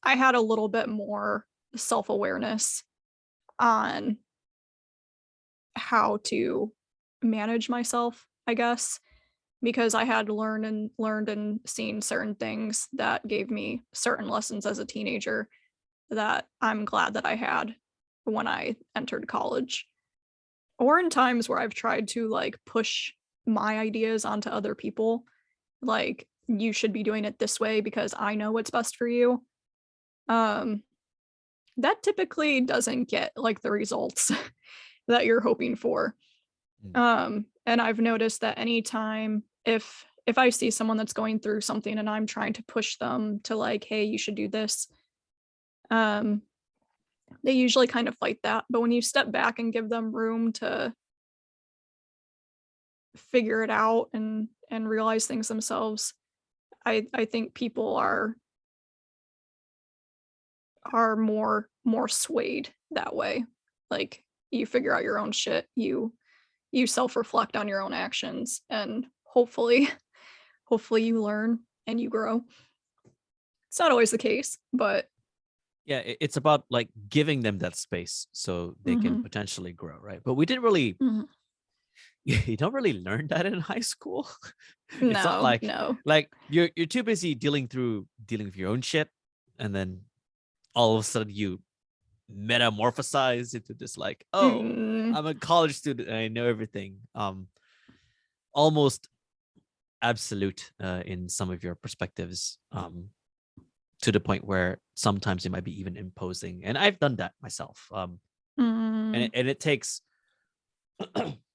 I had a little bit more self-awareness on how to manage myself, I guess, because I had learned and seen certain things that gave me certain lessons as a teenager that I'm glad that I had when I entered college. Or in times where I've tried to like push my ideas onto other people, like you should be doing it this way because I know what's best for you. Um, that typically doesn't get like the results that you're hoping for. Mm. And I've noticed that anytime if I see someone that's going through something and I'm trying to push them to like, hey, you should do this, um, they usually kind of fight that. But when you step back and give them room to figure it out and realize things themselves, I think people are more swayed that way. Like you figure out your own shit, you self-reflect on your own actions, and hopefully you learn and you grow. It's not always the case, but Yeah, it's about like giving them that space so they can mhm, potentially grow, right? But we didn't really, mhm. you don't really learn that in high school. It's not No, no. like you're too busy dealing with your own shit, and then all of a sudden you metamorphosize into this like, oh, Mm, I'm a college student and I know everything. Almost absolute in some of your perspectives. To the point where sometimes it might be even imposing, and I've done that myself. mm, And it takes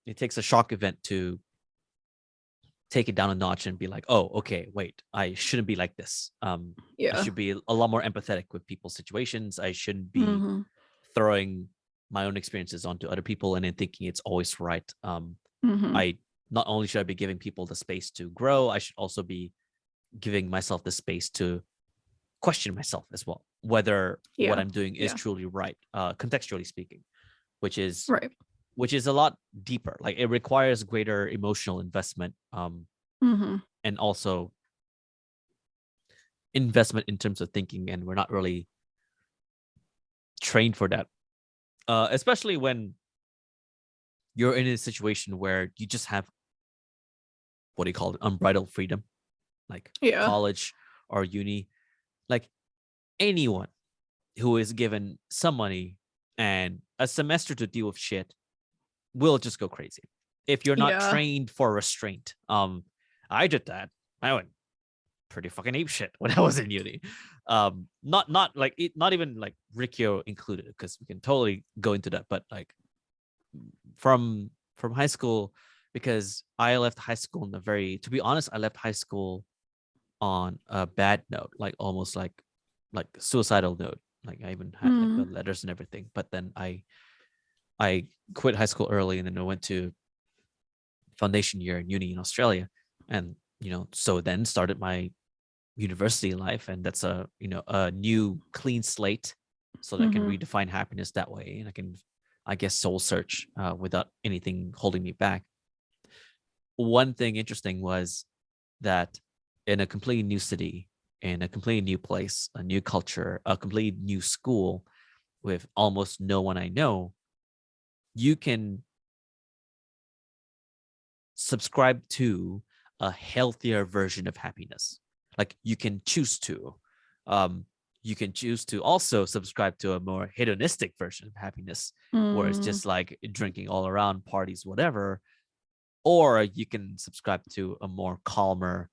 it takes a shock event to take it down a notch and be like, oh, okay, wait, I shouldn't be like this. I yeah. should be a lot more empathetic with people's situations. I shouldn't be Mhm, throwing my own experiences onto other people and then thinking it's always right. mhm. I not only should I be giving people the space to grow, I should also be giving myself the space to question myself as well, whether what Yeah, I'm doing is yeah, truly right, contextually speaking, which is right. a lot deeper. Like it requires greater emotional investment, Mhm, and also investment in terms of thinking, and we're not really trained for that. Especially when you're in a situation where you just have what do you call it, unbridled freedom, like yeah, college or uni. Like anyone who is given some money and a semester to deal with shit will just go crazy if you're not yeah. trained for restraint. I did that. I went pretty fucking ape shit when I was in uni. Not like it, not even like Rikkyo included, because we can totally go into that. But like from high school, because I left high school in a very, to be honest, I left high school on a bad note, like almost like suicidal note. Like I even had like the Mm, letters and everything. But then I quit high school early, and then I went to foundation year in uni in Australia, and so then started my university life, and that's a new clean slate, so that I can mhm, redefine happiness that way, and I can, I guess, soul search without anything holding me back. One thing interesting was that in a completely new city, in a completely new place, a new culture, a completely new school with almost no one I know, you can subscribe to a healthier version of happiness. Like you can choose to. Um, you can choose to also subscribe to a more hedonistic version of happiness, where it's mm, just like drinking all around, parties, whatever. Or you can subscribe to a more calmer,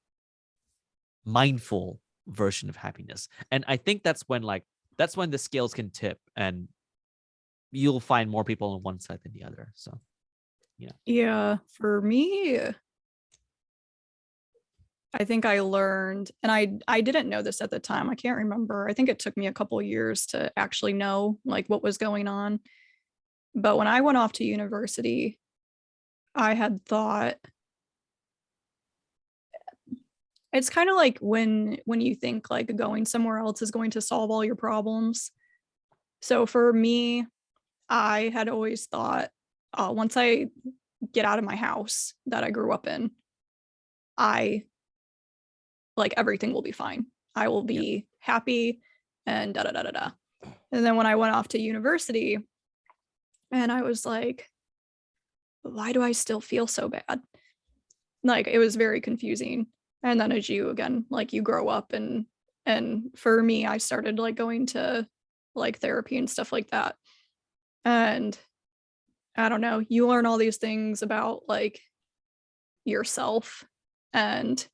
mindful version of happiness. And I think that's when the scales can tip, and you'll find more people on one side than the other. So yeah. yeah. For me, I think I learned, and I didn't know this at the time. I can't remember. I think it took me a couple years to actually know like what was going on. But when I went off to university, I had thought it's kind of like when you think like going somewhere else is going to solve all your problems. So for me, I had always thought, once I get out of my house that I grew up in, I like everything will be fine. I will Yeah. be happy and da da da da da. And then when I went off to university and I was like, why do I still feel so bad? Like it was very confusing. And then as you again, like you grow up and for me, I started like going to like therapy and stuff like that. And I don't know, you learn all these things about like yourself and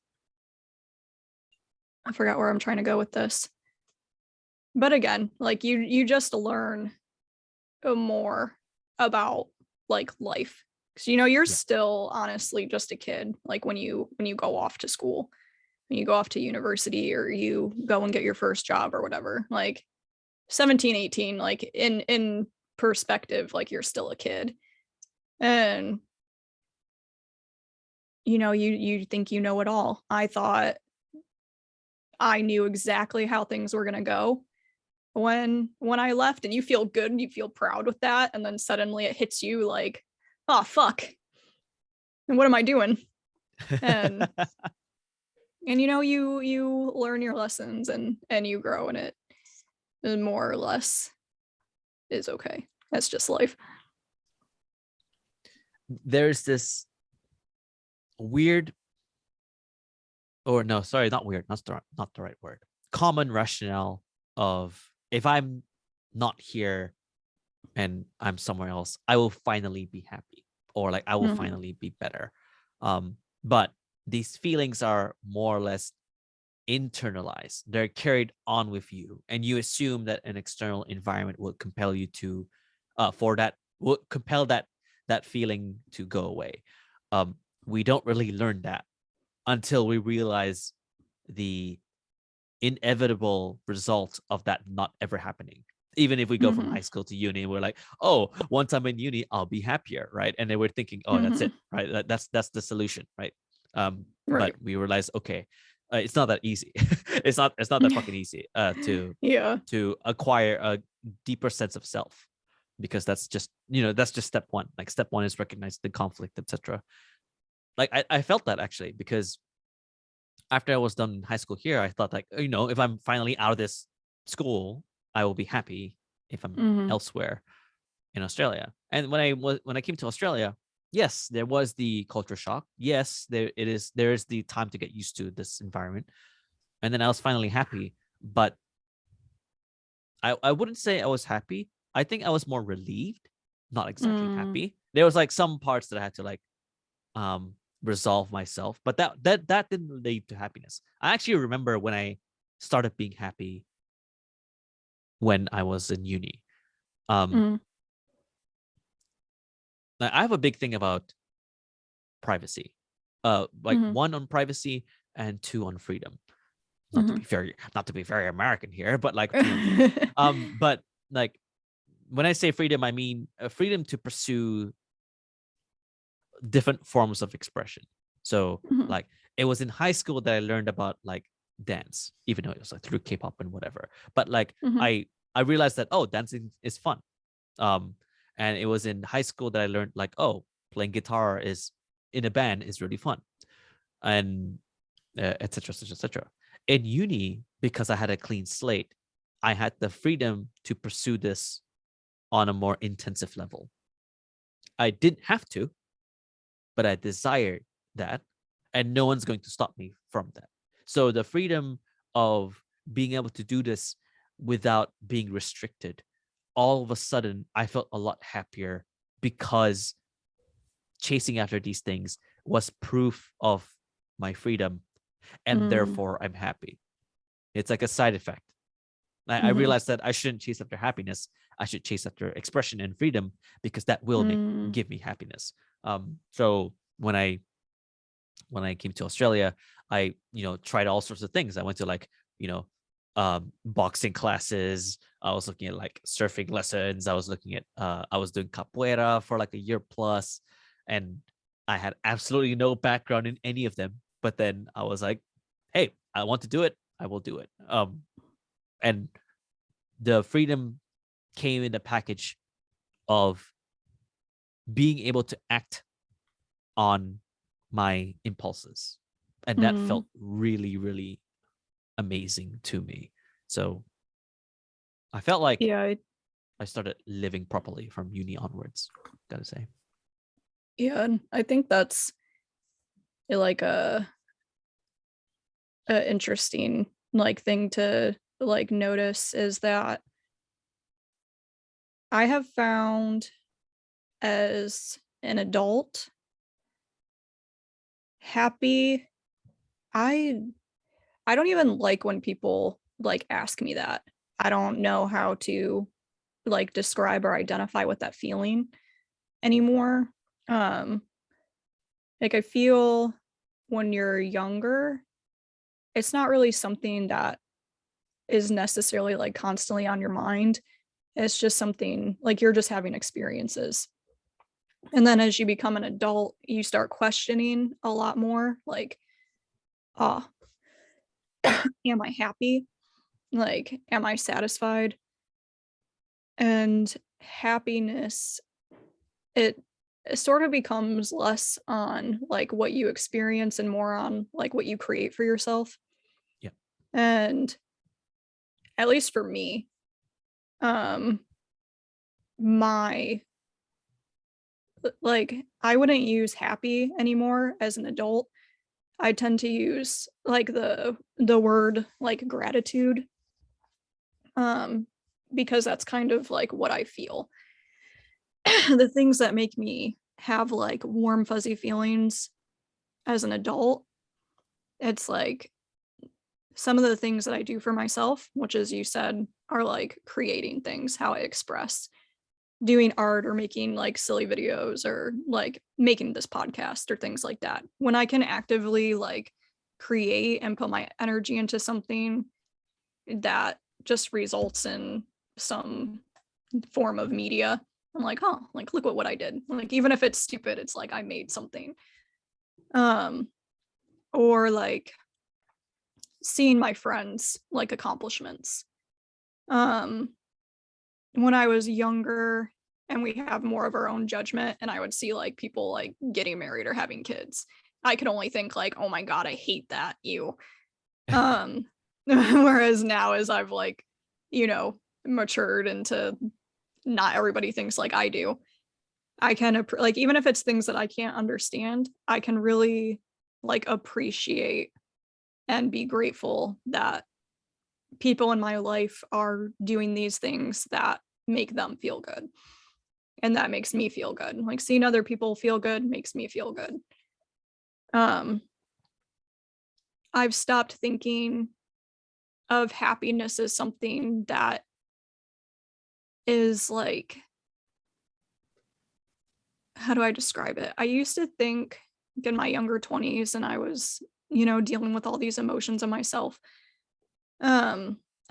I forgot where I'm trying to go with this. But again, like you just learn more about like life. Cause you know, you're Yeah. still honestly just a kid, like when you go off to school, when you go off to university or you go and get your first job or whatever, like 17, 18, like in perspective, like you're still a kid. And you know, you think you know it all. I thought I knew exactly how things were gonna go when I left, and you feel good and you feel proud with that, and then suddenly it hits you like, oh fuck, and what am I doing? And you know, you learn your lessons and you grow in it, and more or less is okay. That's just life. There's this weird, or no, sorry, not weird, not the right word. Common rationale of, if I'm not here and I'm somewhere else, I will finally be happy, or like I will Mhm. finally be better. But these feelings are more or less internalized. They're carried on with you, and you assume that an external environment will compel you to, for that will compel that feeling to go away. We don't really learn that until we realize the inevitable result of that not ever happening. Even if we go from high Mhm. school to uni, we're like, oh, once I'm in uni, I'll be happier, right? And then we're thinking, oh, that's it, Mhm. right? That's the solution, right? But Right. we realize, okay, it's not that easy. It's not that fucking easy Yeah. to acquire a deeper sense of self, because that's just step one. Like step one is recognize the conflict, etc. Like I felt that actually, because after I was done in high school here, I thought like, if I'm finally out of this school, I will be happy if I'm Mhm. elsewhere in Australia. And when I came to Australia, yes, there was the culture shock. Yes, there is the time to get used to this environment. And then I was finally happy. But I wouldn't say I was happy. I think I was more relieved, not exactly Mm. happy. There was like some parts that I had to like resolve myself, but that didn't lead to happiness. I actually remember when I started being happy when I was in uni. um Mm. I have a big thing about privacy, like Mhm. one on privacy and two on freedom. Mhm. Not to be very American here, but like two on freedom. But like when I say freedom, I mean freedom to pursue different forms of expression. So Mhm. like it was in high school that I learned about like dance, even though it was like through K-pop and whatever. But like Mhm. I realized that, oh, dancing is fun. Um, and it was in high school that I learned like, oh, playing guitar is in a band is really fun, and etc. etc. etc. In uni, because I had a clean slate, I had the freedom to pursue this on a more intensive level. I didn't have to, but I desired that, and no one's going to stop me from that. So the freedom of being able to do this without being restricted, all of a sudden, I felt a lot happier, because chasing after these things was proof of my freedom, and Mm. therefore I'm happy. It's like a side effect. I Mhm. realized that I shouldn't chase after happiness. I should chase after expression and freedom, because that will Mm. give me happiness. So when I came to Australia, I tried all sorts of things. I went to like you know boxing classes. I was looking at like surfing lessons. I was doing capoeira for like a year plus, and I had absolutely no background in any of them. But then I was like, hey, I want to do it. I will do it. And the freedom came in the package of being able to act on my impulses. And that felt really, really amazing to me. So I felt like Yeah. I started living properly from uni onwards, gotta say. Yeah, and I think that's like a interesting like thing to like notice is that I have found as an adult happy I don't even like when people like ask me that. I don't know how to like describe or identify with that feeling anymore. Um like I feel when you're younger, it's not really something that is necessarily like constantly on your mind. It's just something like you're just having experiences. And then as you become an adult, you start questioning a lot more like, oh, am I happy? Like, am I satisfied? And happiness, it, it sort of becomes less on like what you experience and more on like what you create for yourself. Yeah. And at least for me, um, my like I wouldn't use happy anymore as an adult. I tend to use like the word like gratitude um because that's kind of like what I feel. The things that make me have like warm fuzzy feelings as an adult, it's like some of the things that I do for myself, which as you said are like creating things, how I express doing art or making like silly videos or like making this podcast or things like that. When I can actively like create and put my energy into something that just results in some form of media, I'm like, oh, like look what I did. Like even if it's stupid, it's like I made something. Um, or like seeing my friends like accomplishments. Um, when I was younger and we have more of our own judgment and I would see like people like getting married or having kids, I could only think like, oh my God, I hate that you. Um whereas now as I've like, you know, matured into not everybody thinks like I do. I can like even if it's things that I can't understand, I can really like appreciate and be grateful that people in my life are doing these things that make them feel good. And that makes me feel good. Like seeing other people feel good makes me feel good. Um, I've stopped thinking of happiness as something that is like, how do I describe it? I used to think in my younger 20s and I was, you know, dealing with all these emotions of myself.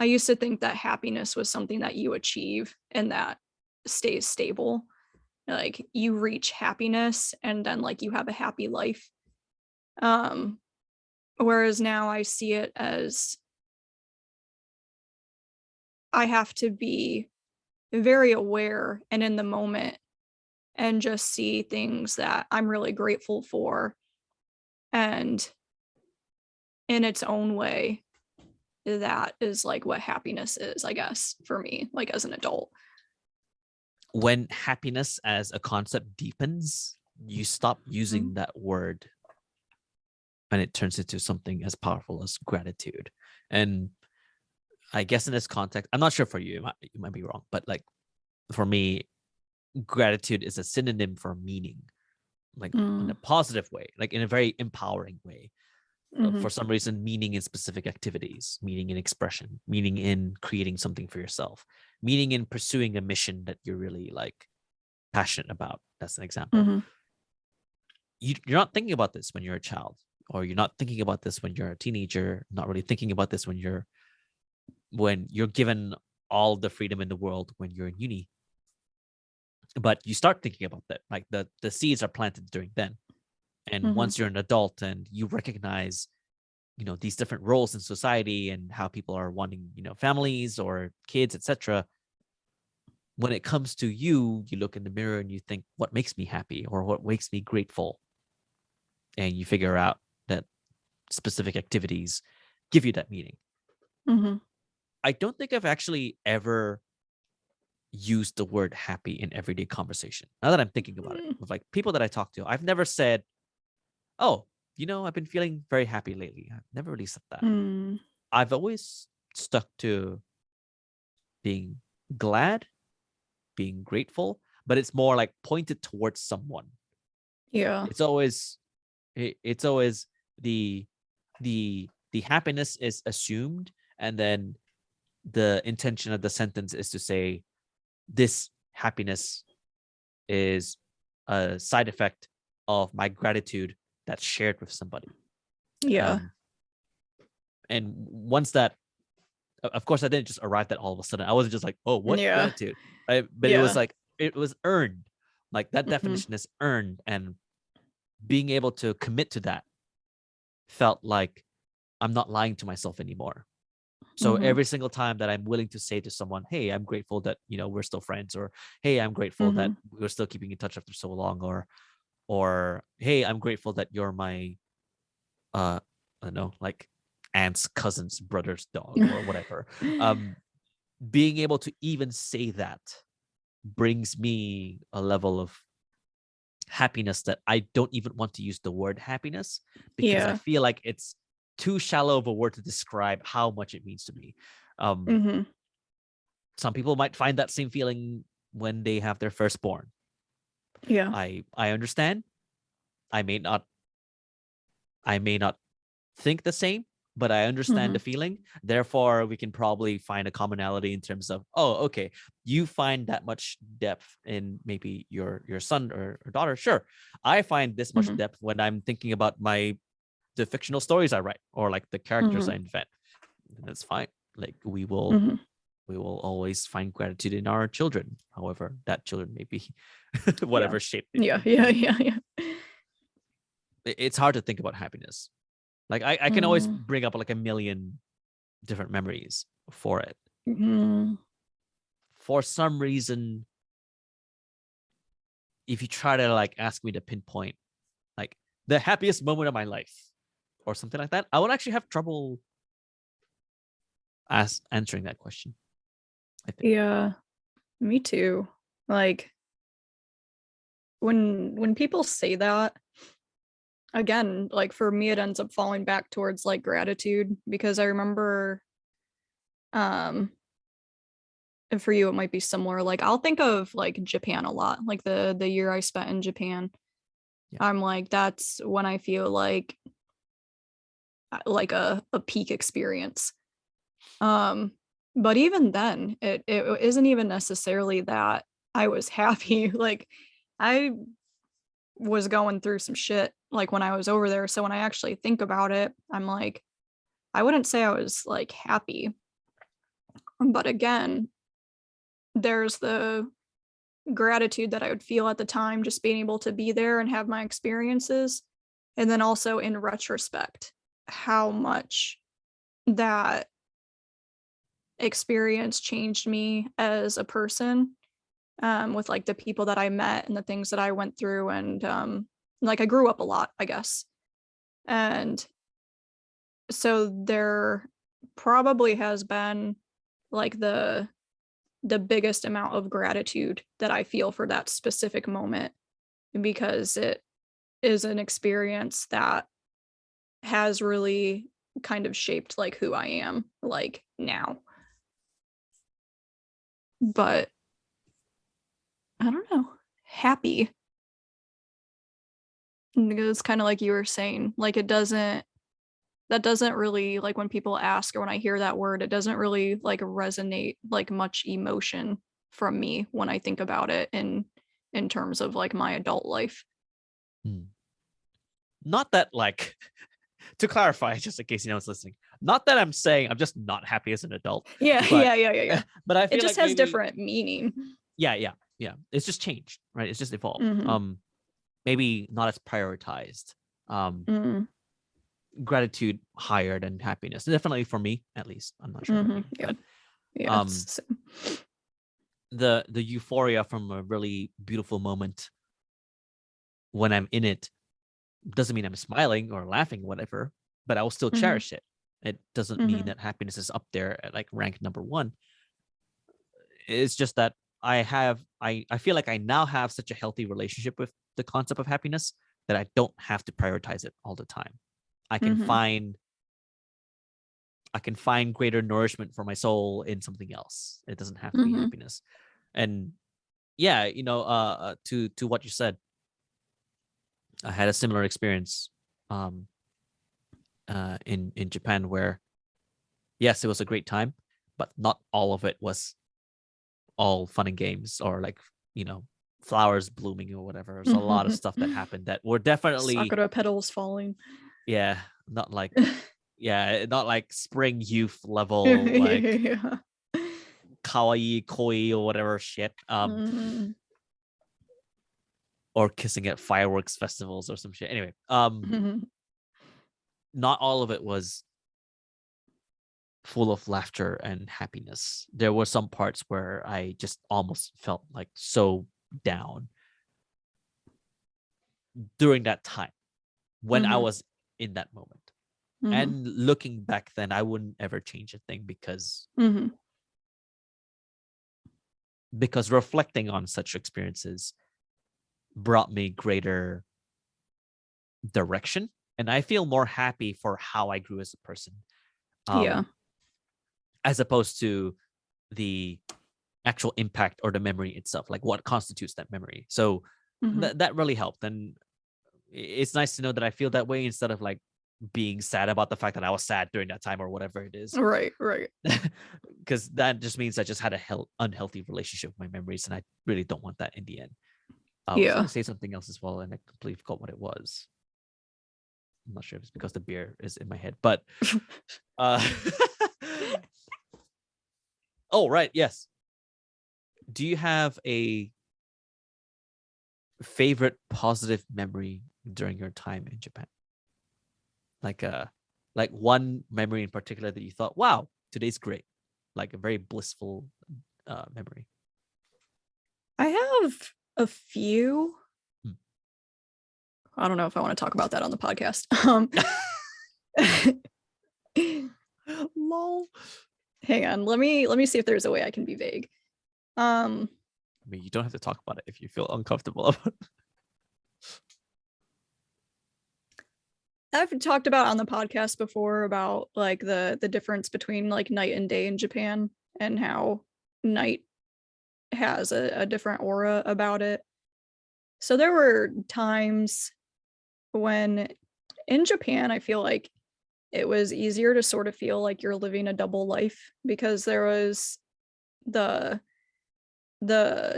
I used to think that happiness was something that you achieve and that stays stable. Like you reach happiness and then like you have a happy life. Um, whereas now I see it as I have to be very aware and in the moment and just see things that I'm really grateful for. And in its own way, that is like what happiness is, I guess, for me, like as an adult. When happiness as a concept deepens, you stop using that word and it turns into something as powerful as gratitude. And I guess in this context, I'm not sure for you, you might be wrong, but like for me, gratitude is a synonym for meaning, like in a positive way, like in a very empowering way. For some reason, meaning in specific activities, meaning in expression, meaning in creating something for yourself, meaning in pursuing a mission that you're really like passionate about. That's an example. You're not thinking about this when you're a child, or you're not thinking about this when you're a teenager, not really thinking about this when you're given all the freedom in the world when you're in uni. But you start thinking about that, like the seeds are planted during then. And once you're an adult and you recognize, you know, these different roles in society and how people are wanting, you know, families or kids, etc., when it comes to you, you look in the mirror and you think, what makes me happy or what makes me grateful? And you figure out that specific activities give you that meaning. Mm-hmm. I don't think I've actually ever used the word happy in everyday conversation. Now that I'm thinking about it, with like people that I talk to, I've never said, oh, I've been feeling very happy lately. I've never really said that. Mm. I've always stuck to being glad, being grateful, but it's more like pointed towards someone. Yeah. It's always the happiness is assumed, and then the intention of the sentence is to say this happiness is a side effect of my gratitude that's shared with somebody. Yeah. And once that, of course, I didn't just arrive that all of a sudden. I wasn't just like, oh, what gratitude? But it was like, it was earned. Like that definition is earned, and being able to commit to that felt like I'm not lying to myself anymore. So every single time that I'm willing to say to someone, hey, I'm grateful that, we're still friends, or, hey, I'm grateful that we're still keeping in touch after so long, or, hey, I'm grateful that you're my, I don't know, like aunt's cousin's brother's dog or whatever. Being able to even say that brings me a level of happiness that I don't even want to use the word happiness, because I feel like it's too shallow of a word to describe how much it means to me. Some people might find that same feeling when they have their firstborn. Yeah. I understand. I may not think the same, but I understand the feeling. Therefore, we can probably find a commonality in terms of, oh, okay, you find that much depth in maybe your son or daughter. Sure, I find this much depth when I'm thinking about the fictional stories I write, or like the characters I invent. That's fine. Like we will always find gratitude in our children, however that children may be, whatever shape. Yeah. It's hard to think about happiness. Like I can always bring up like a million different memories for it. For some reason, if you try to like ask me to pinpoint like the happiest moment of my life or something like that, I would actually have trouble answering that question, I think. Yeah, me too. Like when people say that, again, like for me, it ends up falling back towards like gratitude, because I remember, and for you, it might be similar. Like I'll think of like Japan a lot, like the year I spent in Japan. Yeah. I'm like, that's when I feel like a peak experience. But even then, it isn't even necessarily that I was happy. Like I was going through some shit like when I was over there. So when I actually think about it, I'm like, I wouldn't say I was like happy. But again, there's the gratitude that I would feel at the time, just being able to be there and have my experiences. And then also in retrospect, how much that experience changed me as a person, with like the people that I met and the things that I went through. And like I grew up a lot, I guess. And so there probably has been like the biggest amount of gratitude that I feel for that specific moment, because it is an experience that has really kind of shaped like who I am like now. But I don't know, happy. It's kind of like you were saying, like that doesn't really, like when people ask or when I hear that word, it doesn't really like resonate like much emotion from me when I think about it in terms of like my adult life. Not that like to clarify, just in case one's listening, not that I'm saying I'm just not happy as an adult. Yeah. But I feel It just like has different meaning. Yeah. It's just changed, right? It's just evolved. Maybe not as prioritized. Gratitude higher than happiness. Definitely for me, at least. I'm not sure about you. Yeah. But, the euphoria from a really beautiful moment when I'm in it doesn't mean I'm smiling or laughing, whatever, but I will still Mm-hmm. cherish it. It doesn't mean Mm-hmm. that happiness is up there at like rank number one. It's just that I feel like I now have such a healthy relationship with the concept of happiness that I don't have to prioritize it all the time. I can Mm-hmm. find greater nourishment for my soul in something else. It doesn't have to be Mm-hmm. happiness. And yeah, to what you said, I had a similar experience in Japan where yes, it was a great time, but not all of it was all fun and games or like, flowers blooming or whatever. There's a lot of stuff that happened that were definitely, Sakura petals falling. yeah, not like, yeah, not like spring youth level, like Yeah. kawaii koi or whatever shit. Mm-hmm. Or kissing at fireworks festivals or some shit. Anyway, Mm-hmm. not all of it was full of laughter and happiness. There were some parts where I just almost felt like so down during that time when I Mm-hmm. was in that moment. Mm-hmm. And looking back then, I wouldn't ever change a thing Mm-hmm. because reflecting on such experiences brought me greater direction, and I feel more happy for how I grew as a person. Yeah. As opposed to the actual impact or the memory itself, like what constitutes that memory. So Mm-hmm. that really helped. And it's nice to know that I feel that way instead of like being sad about the fact that I was sad during that time or whatever it is. Right. Right. Because that just means I just had a unhealthy relationship with my memories, and I really don't want that in the end. I was going Yeah. to say something else as well, and I completely forgot what it was. I'm not sure if it's because the beer is in my head, but oh, right, yes. Do you have a favorite positive memory during your time in Japan? Like one memory in particular that you thought, wow, today's great. Like a very blissful memory. I have a few. Hmm. I don't know if I want to talk about that on the podcast. Lol. Hang on. Let me see if there's a way I can be vague. I mean, you don't have to talk about it if you feel uncomfortable about it. I've talked about on the podcast before about like the difference between like night and day in Japan and how night has a different aura about it. So there were times when in Japan I feel like it was easier to sort of feel like you're living a double life because there was the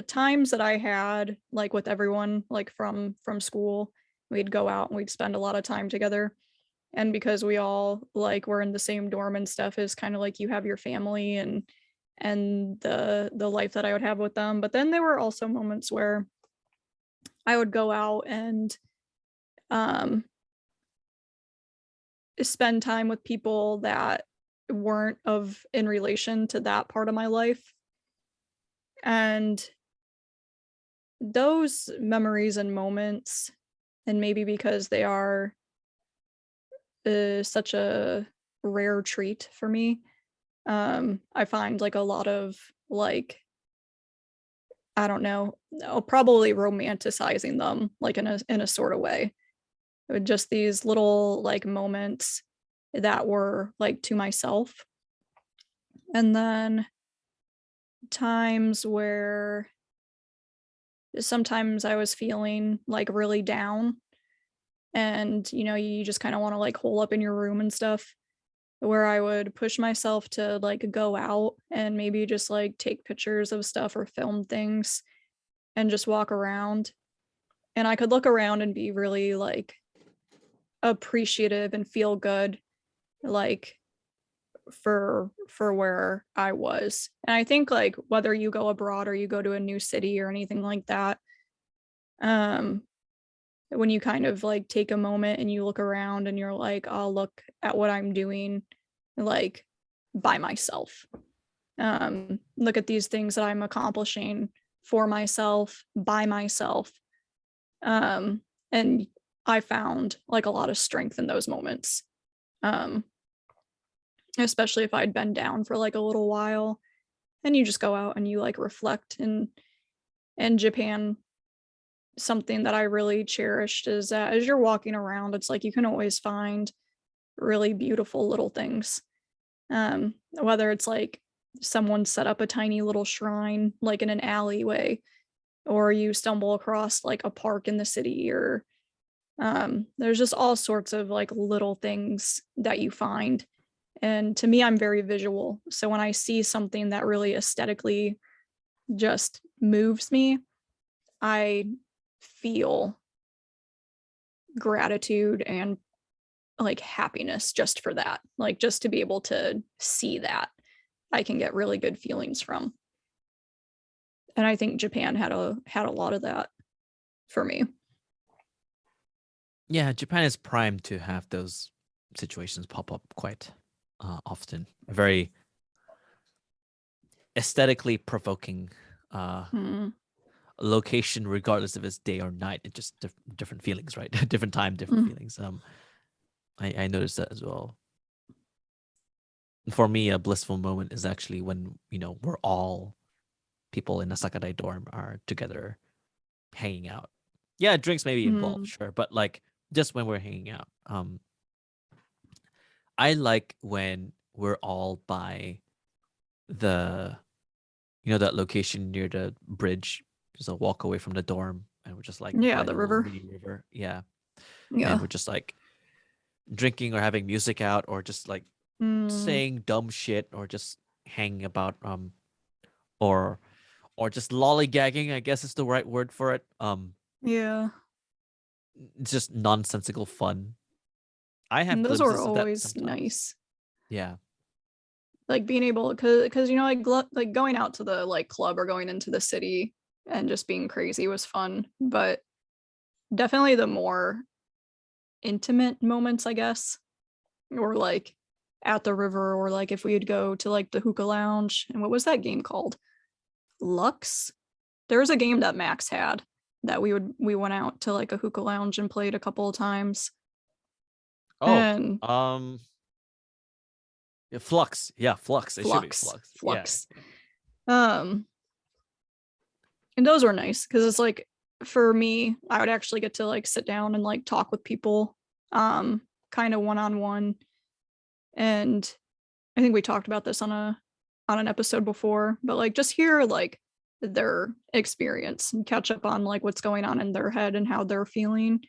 times that I had like with everyone like from school, we'd go out and we'd spend a lot of time together. And because we all like were in the same dorm and stuff, is kind of like you have your family and the life that I would have with them. But then there were also moments where I would go out and um spend time with people that weren't of in relation to that part of my life. And those memories and moments, and maybe because they are such a rare treat for me, I find like a lot of like, I don't know, probably romanticizing them like in a sort of way. Just these little like moments that were like to myself. And then times where sometimes I was feeling like really down and you just kind of want to like hole up in your room and stuff, where I would push myself to like go out and maybe just like take pictures of stuff or film things and just walk around. And I could look around and be really like appreciative and feel good like for where I was. And I think like whether you go abroad or you go to a new city or anything like that, um when you kind of like take a moment and you look around and you're like, I'll look at what I'm doing like by myself. look at these things that I'm accomplishing for myself, by myself. And I found like a lot of strength in those moments. Um, Especially if I'd been down for like a little while and you just go out and you like reflect. And Japan, something that I really cherished is that as you're walking around, it's like you can always find really beautiful little things. Whether it's like someone set up a tiny little shrine like in an alleyway, or you stumble across like a park in the city, or there's just all sorts of like little things that you find. And to me, I'm very visual. So when I see something that really aesthetically just moves me, I feel gratitude and like happiness just for that. Like just to be able to see that, I can get really good feelings from. And I think Japan had a lot of that for me. Yeah, Japan is primed to have those situations pop up quite often. Very aesthetically provoking Mm, location, regardless if it's day or night. It's just different feelings, right? Different time, different mm, feelings. I noticed that as well. For me, a blissful moment is actually when we're all people in a Sakadai dorm are together hanging out. Yeah, drinks may be involved, mm. sure, but like just when we're hanging out. I like when we're all by the that location near the bridge, just a walk away from the dorm, and we're just like Yeah, by the the little river. mini river. Yeah. And Yeah. we're just like drinking or having music out or just like Mm, saying dumb shit or just hanging about or just lollygagging, I guess is the right word for it. yeah. It's just nonsensical fun. I have And those are glimpses of that always sometimes. nice. Yeah. Like being able, because like going out to the like club or going into the city and just being crazy was fun, but definitely the more intimate moments, I guess, or like at the river, or like if we'd go to like the hookah lounge. And what was that game called? Lux? There was a game that Max had that we went out to like a hookah lounge and played a couple of times. Oh, And yeah, Flux. Yeah, Flux. It should be Flux, Flux. Yeah. Flux. Um, and those were nice because it's like for me, I would actually get to like sit down and like talk with people, kind of one on one. And I think we talked about this on an episode before, but like just hear like their experience and catch up on like what's going on in their head and how they're feeling.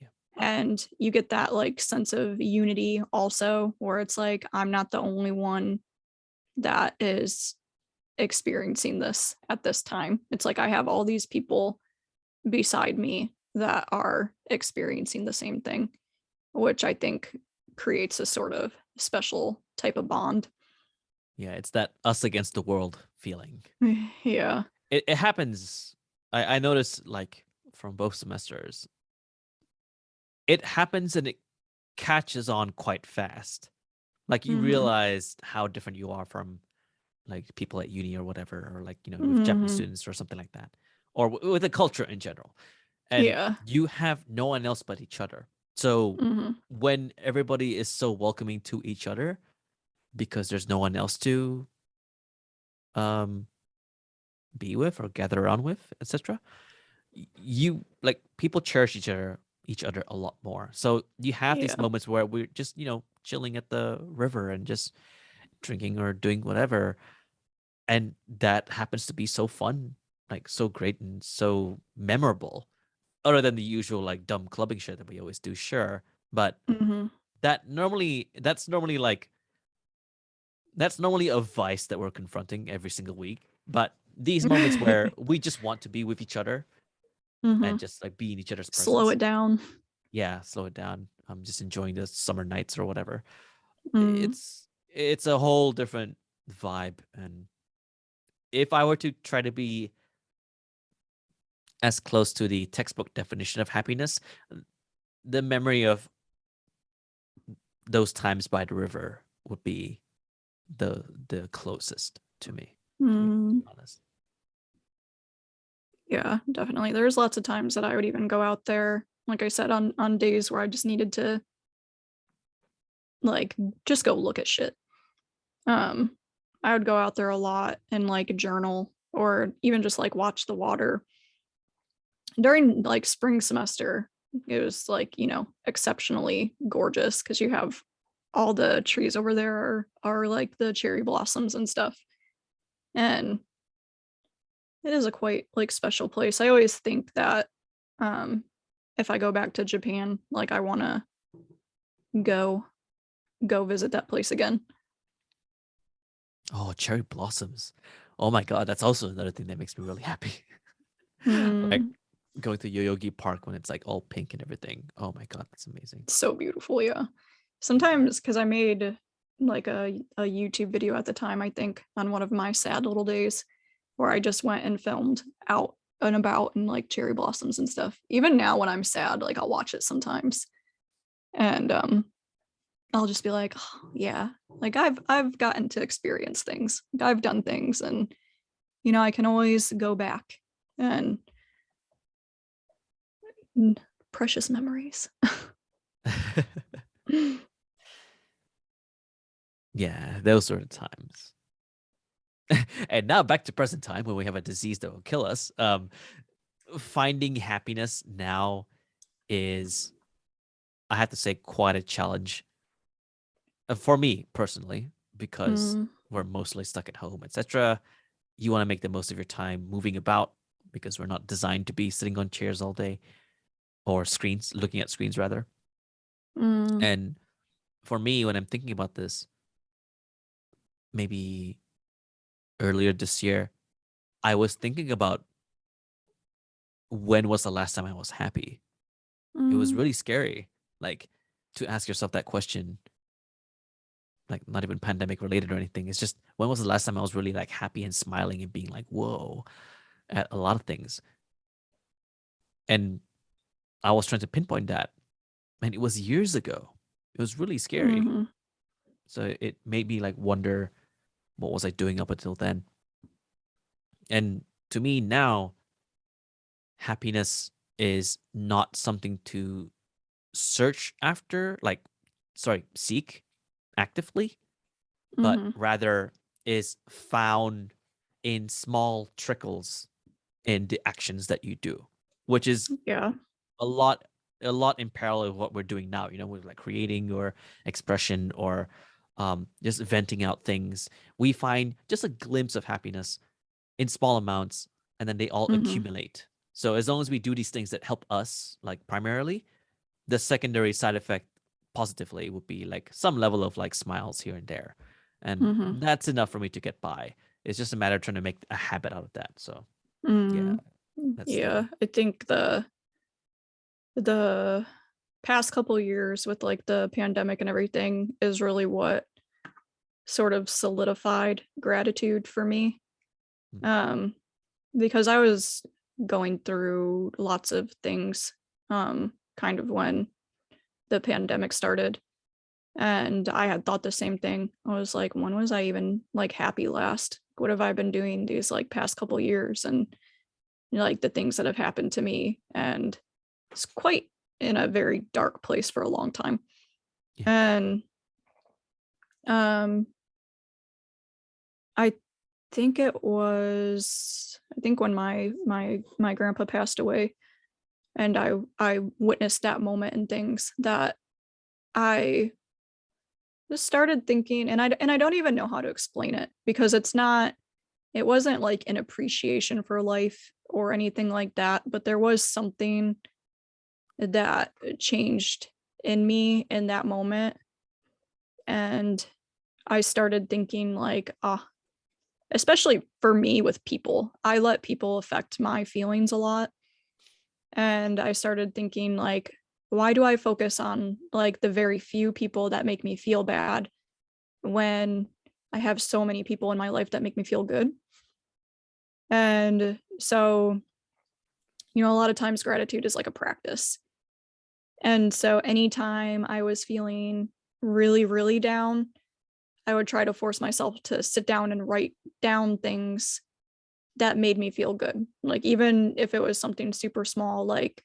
Yeah. And you get that like sense of unity also, where it's like I'm not the only one that is experiencing this at this time. It's like I have all these people beside me that are experiencing the same thing, which I think creates a sort of special type of bond. Yeah, it's that us against the world feeling. Yeah. It happens. I noticed like from both semesters. It happens and it catches on quite fast. Like you Mhm. realize how different you are from like people at uni or whatever, or like with Japanese Mhm. students or something like that, or with the culture in general. And Yeah. you have no one else but each other. So Mhm. when everybody is so welcoming to each other because there's no one else to um be with or gather around with, etc. You like people cherish each other a lot more. So you have these Yeah. moments where we're just chilling at the river and just drinking or doing whatever, and that happens to be so fun, like so great and so memorable. Other than the usual like dumb clubbing shit that we always do, sure, but Mhm. that's normally a vice that we're confronting every single week. But these moments where we just want to be with each other and Mhm. just like be in each other's Slow presence. it down. Yeah, slow it down. I'm just enjoying the summer nights or whatever. Mm. It's a whole different vibe. And if I were to try to be as close to the textbook definition of happiness, the memory of those times by the river would be the closest to me, to be Mm, honest. yeah, definitely. There's lots of times that I would even go out there, like I said, on days where I just needed to like just go look at shit. Um, I would go out there a lot and like journal or even just like watch the water. During like spring semester, it was like, exceptionally gorgeous because you have all the trees over there are like the cherry blossoms and stuff. And it is a quite like special place. I always think that um if I go back to Japan, like I want to go go visit that place again. Oh, cherry blossoms. Oh my God, that's also another thing that makes me really happy. Like Mm, going to Yoyogi Park when it's like all pink and everything. Oh my God, that's amazing. so beautiful, yeah. Yeah. Sometimes because I made like a YouTube video at the time, I think, on one of my sad little days where I just went and filmed out and about and like cherry blossoms and stuff. Even now when I'm sad, like I'll watch it sometimes. And I'll just be like, oh, yeah, like I've gotten to experience things. Like, I've done things and I can always go back and precious memories. Yeah, those sort of times. And now back to present time when we have a disease that will kill us. Finding happiness now is, I have to say, quite a challenge for me personally, because Mm, we're mostly stuck at home, etc. You want to make the most of your time moving about because we're not designed to be sitting on chairs all day or screens, looking at screens rather. mm, And for me, when I'm thinking about this, maybe earlier this year, I was thinking about when was the last time I was happy. It was mm, really scary, like, to ask yourself that question, like not even pandemic related or anything. It's just, when was the last time I was really like happy and smiling and being like, whoa, at a lot of things. And I was trying to pinpoint that, and it was years ago. It was really scary. mhm, So it made me like wonder, what was I doing up until then? And to me now, happiness is not something to search after, like, sorry, seek actively, but mhm. rather is found in small trickles in the actions that you do, which is Yeah. a lot a lot in parallel with what we're doing now, with like creating or expression or just venting out things. We find just a glimpse of happiness in small amounts, and then they all Mhm, accumulate. So as long as we do these things that help us, like, primarily, the secondary side effect positively would be like some level of like smiles here and there, and mhm, that's enough for me to get by. It's just a matter of trying to make a habit out of that. So yeah, mm. that's Yeah, the I think the past couple years with like the pandemic and everything is really what sort of solidified gratitude for me. mm, Um, because I was going through lots of things, kind of when the pandemic started. And I had thought the same thing. I was like, when was I even like happy last? What have I been doing these like past couple years? And like the things that have happened to me. And it's quite in a very dark place for a long time. yeah. And um I I think when my grandpa passed away and I witnessed that moment and things that I just started thinking and I don't even know how to explain it because it wasn't like an appreciation for life or anything like that, but there was something that changed in me in that moment. And I started thinking like, especially for me with people, I let people affect my feelings a lot. And I started thinking like, why do I focus on like the very few people that make me feel bad when I have so many people in my life that make me feel good? And so, a lot of times gratitude is like a practice. And so anytime I was feeling really, really down, I would try to force myself to sit down and write down things that made me feel good. Like, even if it was something super small, like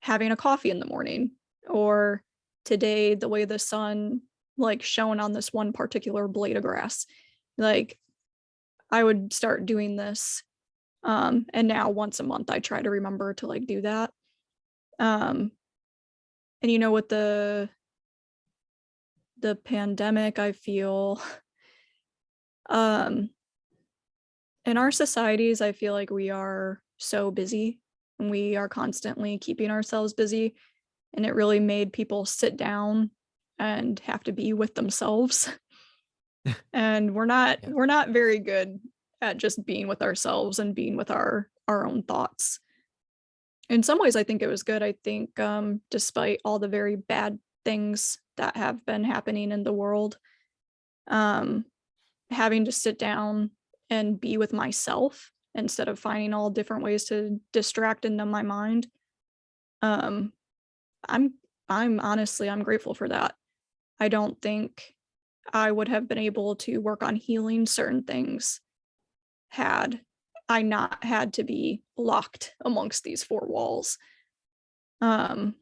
having a coffee in the morning, or today, the way the sun like shone on this one particular blade of grass. Like, I would start doing this. And now once a month I try to remember to like do that. Um, and with the pandemic, I feel um in our societies, I feel like we are so busy and we are constantly keeping ourselves busy. And it really made people sit down and have to be with themselves. And Yeah. we're not very good at just being with ourselves and being with our own thoughts. In some ways, I think it was good. I think despite all the very bad things that have been happening in the world, um, having to sit down and be with myself instead of finding all different ways to distract and numb my mind. Um, I'm I'm honestly I'm grateful for that. I don't think I would have been able to work on healing certain things had I not had to be locked amongst these four walls. Um,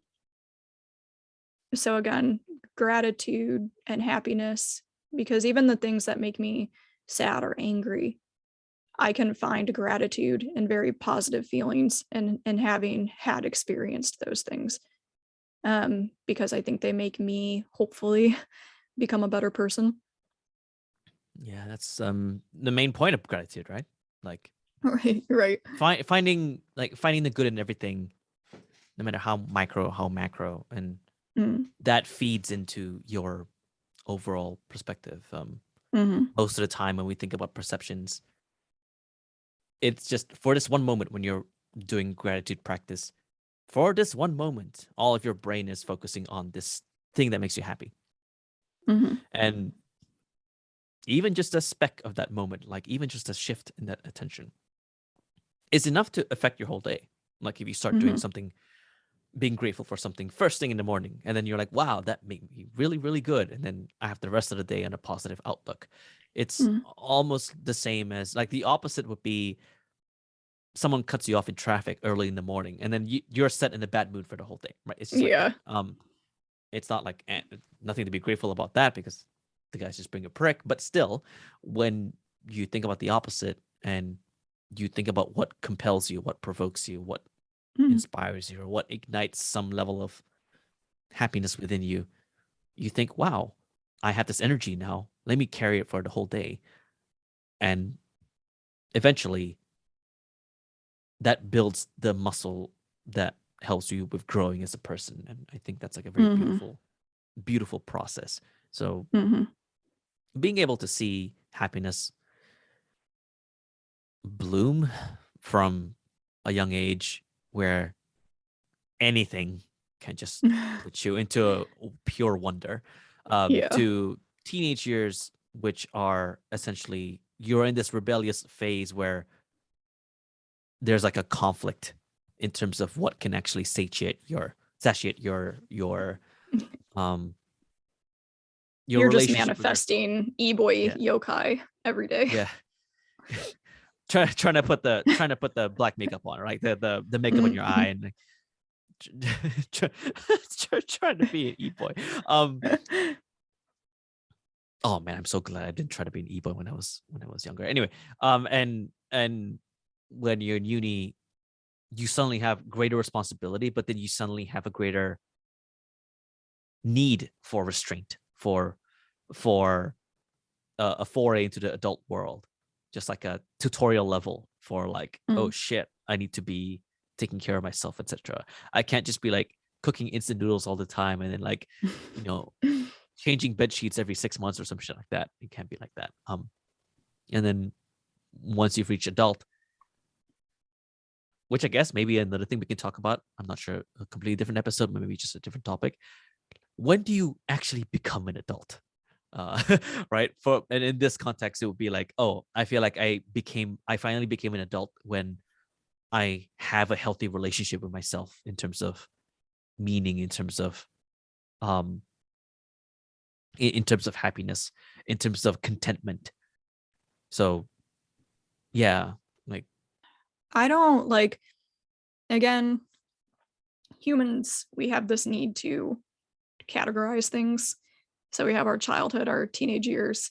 so again, gratitude and happiness, because even the things that make me sad or angry, I can find gratitude and very positive feelings in having had experienced those things. Because I think they make me hopefully become a better person. Yeah, that's the main point of gratitude, right? Like Right, right. finding the good in everything, no matter how micro, how macro, and Mm, that feeds into your overall perspective. mhm, Most of the time when we think about perceptions, it's just for this one moment when you're doing gratitude practice. For this one moment, all of your brain is focusing on this thing that makes you happy. mhm, And even just a speck of that moment, like even just a shift in that attention, is enough to affect your whole day. Like if you start doing mhm, something, being grateful for something first thing in the morning, and then you're like, wow, that made me really, really good. And then I have the rest of the day on a positive outlook. It's mhm. almost the same as like the opposite would be someone cuts you off in traffic early in the morning, and then you're set in a bad mood for the whole day, right? It's just like that. Yeah. It's not like nothing to be grateful about that because the guy's just being a prick. But still, when you think about the opposite and you think about what compels you, what provokes you, what Mhm, inspires you, or what ignites some level of happiness within you, you think, wow, I have this energy now. Let me carry it for the whole day. And eventually, that builds the muscle that helps you with growing as a person. And I think that's like a very mhm, beautiful, beautiful process. So mhm. being able to see happiness bloom from a young age where anything can just put you into a pure wonder, Yeah. to teenage years, which are essentially you're in this rebellious phase where there's like a conflict in terms of what can actually satiate um your You're just relationship with yourself. manifesting eboy Yeah, yokai every day. yeah. Trying to put the black makeup on, right? The makeup on your eye, Mhm. and like, try, trying to be an e-boy. Um, oh man, I'm so glad I didn't try to be an e-boy when I was younger. Anyway, and when you're in uni, you suddenly have greater responsibility, but then you suddenly have a greater need for restraint, for a foray into the adult world, just like a tutorial level for like, oh Mm. shit, I need to be taking care of myself, etc. I can't just be like cooking instant noodles all the time and then like, you know, changing bed sheets every 6 months or some shit like that. It can't be like that. And then once you've reached adult, which I guess maybe another thing we can talk about. I'm not sure, a completely different episode, maybe just a different topic. When do you actually become an adult? uh right, for and in this context it would be like, oh, I feel like I finally became an adult when I have a healthy relationship with myself in terms of meaning, in terms of um in terms of happiness, in terms of contentment. So yeah, like I don't like, again, humans, we have this need to categorize things. So we have our childhood, our teenage years,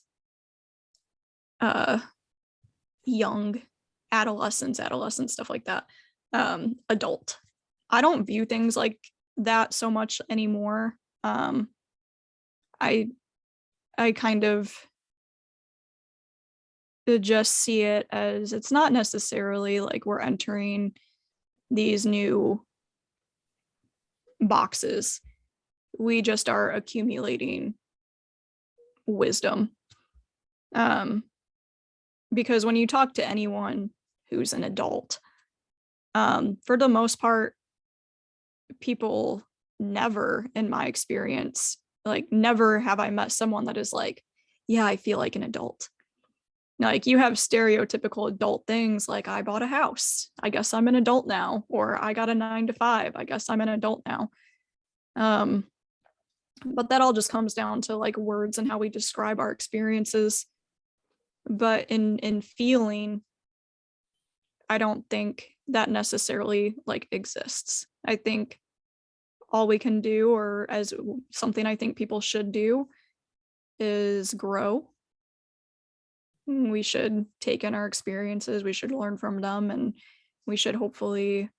young adolescence, stuff like that. Adult. I don't view things like that so much anymore. I kind of just see it as it's not necessarily like we're entering these new boxes. We just are accumulating wisdom. Because when you talk to anyone who's an adult, for the most part, people never, in my experience, like never have I met someone that is like, yeah, I feel like an adult. Like you have stereotypical adult things like I bought a house, I guess I'm an adult now, or I got a 9 to 5, I guess I'm an adult now. But that all just comes down to like words and how we describe our experiences. But in feeling, I don't think that necessarily like exists. I think all we can do, or as something I think people should do, is grow. We should take in our experiences, we should learn from them, and we should hopefully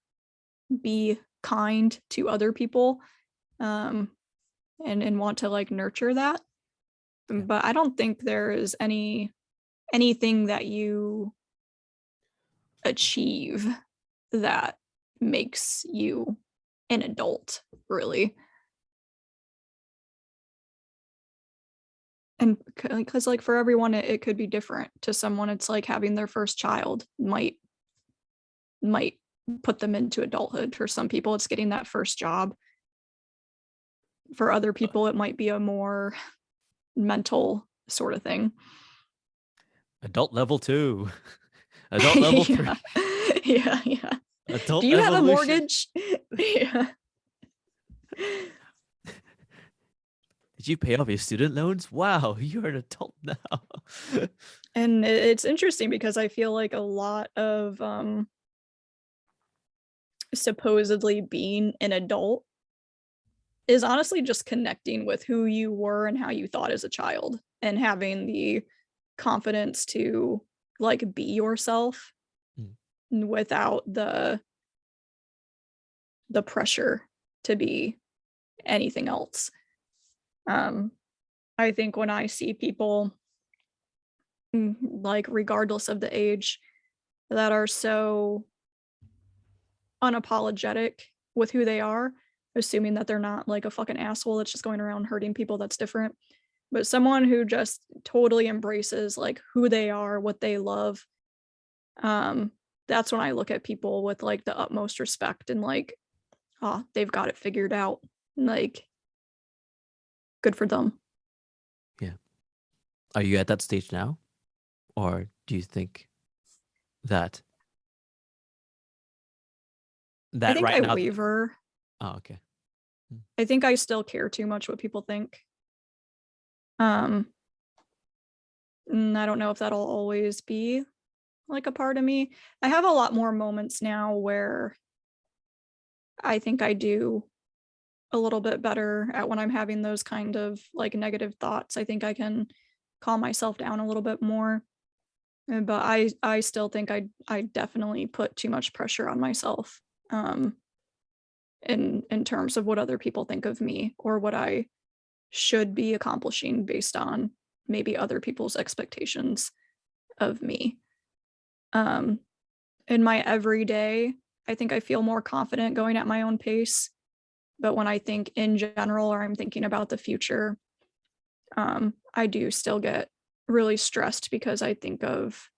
be kind to other people, and want to like nurture that. But I don't think there is anything that you achieve that makes you an adult, really. And because like for everyone it could be different. To someone it's like having their first child might put them into adulthood. For some people it's getting that first job. For other people it might be a more mental sort of thing. adult level 2, adult level 3. Yeah. Adult Do you have a evolution. mortgage? Yeah. Did you pay off your student loans? Wow, you're an adult now. And it's interesting because I feel like a lot of supposedly being an adult is honestly just connecting with who you were and how you thought as a child, and having the confidence to like be yourself without the pressure to be anything else. I think when I see people, like regardless of the age, that are so unapologetic with who they are, assuming that they're not like a fucking asshole that's just going around hurting people, that's different. But someone who just totally embraces like who they are, what they love, that's when I look at people with like the utmost respect and like, oh, they've got it figured out. Like, good for them. Yeah. Are you at that stage now? Or do you think that I think right I now waver. Oh, okay. I think I still care too much what people think. And I don't know if that'll always be like a part of me. I have a lot more moments now where I think I do a little bit better at when I'm having those kind of like negative thoughts. I think I can calm myself down a little bit more. But I still think I definitely put too much pressure on myself, in terms of what other people think of me or what I should be accomplishing based on maybe other people's expectations of me. In my everyday, I think I feel more confident going at my own pace. But when I think in general, or I'm thinking about the future, I do still get really stressed because I think of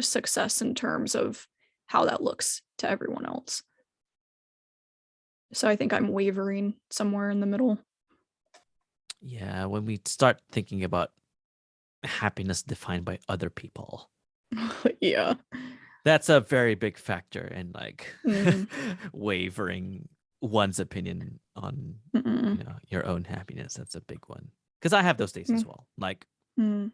success in terms of how that looks to everyone else. So I think I'm wavering somewhere in the middle. Yeah, when we start thinking about happiness defined by other people. Yeah. That's a very big factor in like wavering one's opinion on your own happiness. That's a big one. because I have those days as well. Like mine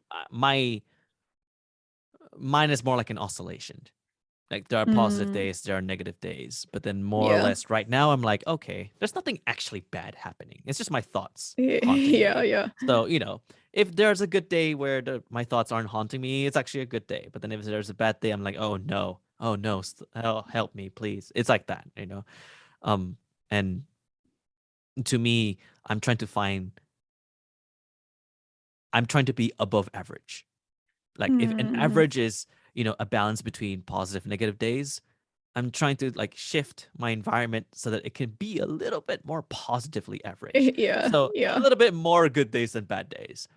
is more like an oscillation. Like there are positive days, there are negative days, but then more or less right now I'm like, okay, there's nothing actually bad happening. It's just my thoughts haunting me. Yeah. So, if there's a good day where my thoughts aren't haunting me, it's actually a good day. But then if there's a bad day, I'm like, oh no, help me, please. It's like that, and to me, I'm trying to be above average. Like if an average is, a balance between positive and negative days, I'm trying to like shift my environment so that it can be a little bit more positively average. So a little bit more good days than bad days.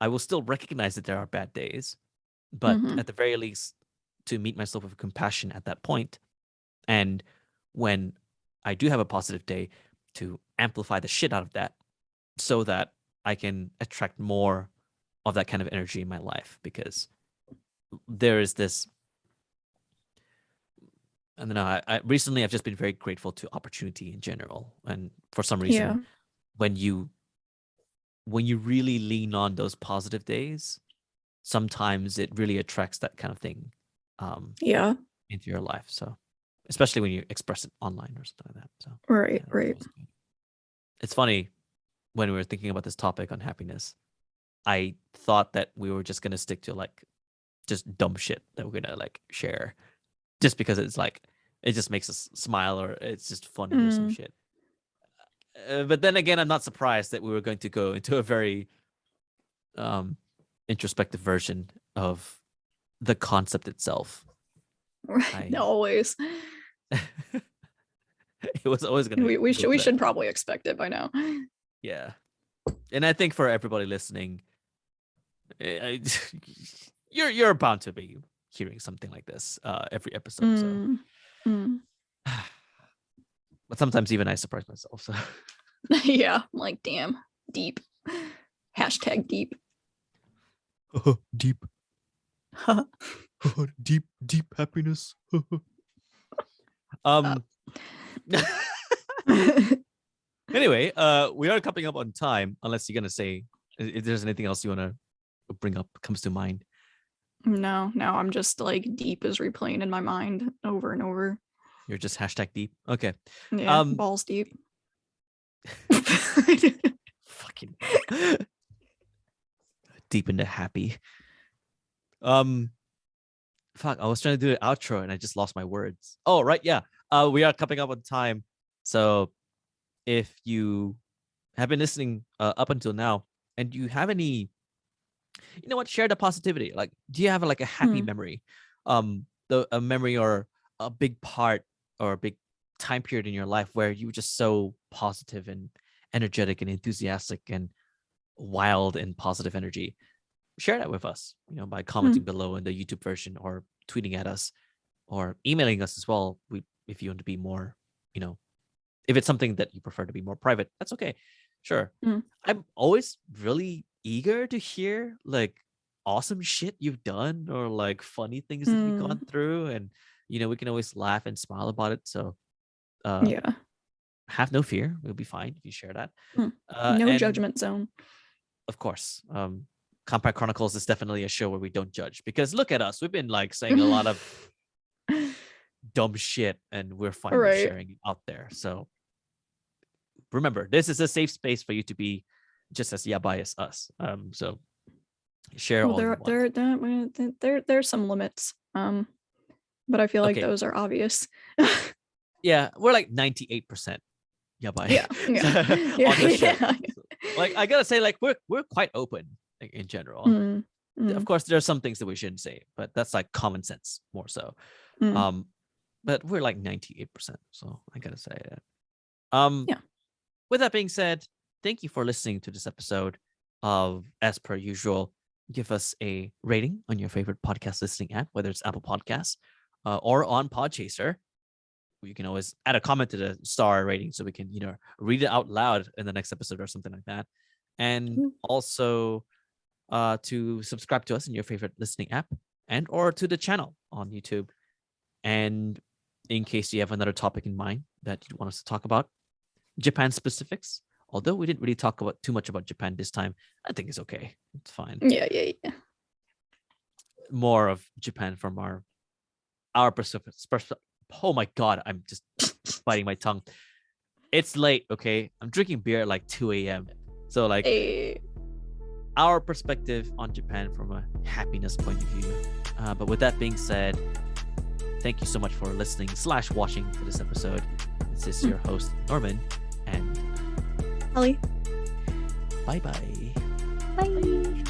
I will still recognize that there are bad days, but at the very least, to meet myself with compassion at that point. And when I do have a positive day, to amplify the shit out of that so that I can attract more of that kind of energy in my life, because there is this, I don't know, I recently I've just been very grateful to opportunity in general. And for some reason, when you really lean on those positive days, sometimes it really attracts that kind of thing into your life. So especially when you express it online or something like that. So right. It's funny, when we were thinking about this topic on happiness, I thought that we were just gonna stick to like just dumb shit that we're gonna like share, just because it's like it just makes us smile or it's just funny or some shit. But then again, I'm not surprised that we were going to go into a very introspective version of the concept itself. Right. Always. It was always gonna. We should probably expect it by now. Yeah, and I think for everybody listening, you're bound to be hearing something like this every episode. So, but sometimes even I surprise myself. So, yeah, I'm like, damn, deep. Hashtag deep. Deep. Deep happiness. Anyway, we are coming up on time, unless you're gonna say if there's anything else you want to bring up comes to mind. No, I'm just like deep is replaying in my mind over and over. You're just hashtag deep. Okay. Yeah, balls deep. Fucking deep into happy. Fuck, I was trying to do an outro and I just lost my words. Oh, right, yeah. We are coming up on time. So if you have been listening up until now and you have any, share the positivity. Like, do you have like a happy memory? A memory or a big part or a big time period in your life where you were just so positive and energetic and enthusiastic and wild and positive energy. Share that with us, by commenting below in the YouTube version or tweeting at us or emailing us as well. If you want to be more, if it's something that you prefer to be more private, that's okay. Sure. I'm always really eager to hear like awesome shit you've done or like funny things that you've gone through. And, we can always laugh and smile about it. So have no fear. We'll be fine if you share that. No judgment zone. Of course. Kanpai Chronicles is definitely a show where we don't judge, because look at us. We've been like saying a lot of dumb shit and we're fine with sharing it out there. So remember, this is a safe space for you to be just as yabai as us. So share all you want. There's some limits. But I feel like those are obvious. Yeah, we're like 98% yabai. Yeah. On the show. Yeah. Like I gotta say, like we're quite open in general. Of course, there are some things that we shouldn't say, but that's like common sense more so. But we're like 98%, so I gotta say that. With that being said, thank you for listening to this episode of As Per Usual. Give us a rating on your favorite podcast listening app, whether it's Apple Podcasts or on Podchaser. You can always add a comment to the star rating so we can, read it out loud in the next episode or something like that. And also to subscribe to us in your favorite listening app and or to the channel on YouTube. And in case you have another topic in mind that you want us to talk about, Japan specifics, Although we didn't really talk about too much about Japan this time, I think it's okay. It's fine. Yeah. More of Japan from our perspective. Oh my god, I'm just biting my tongue. It's late, okay? I'm drinking beer at like 2 a.m. So like our perspective on Japan from a happiness point of view. But with that being said, thank you so much for listening / watching to this episode. This is your host, Norman, and Holly. Bye-bye. Bye.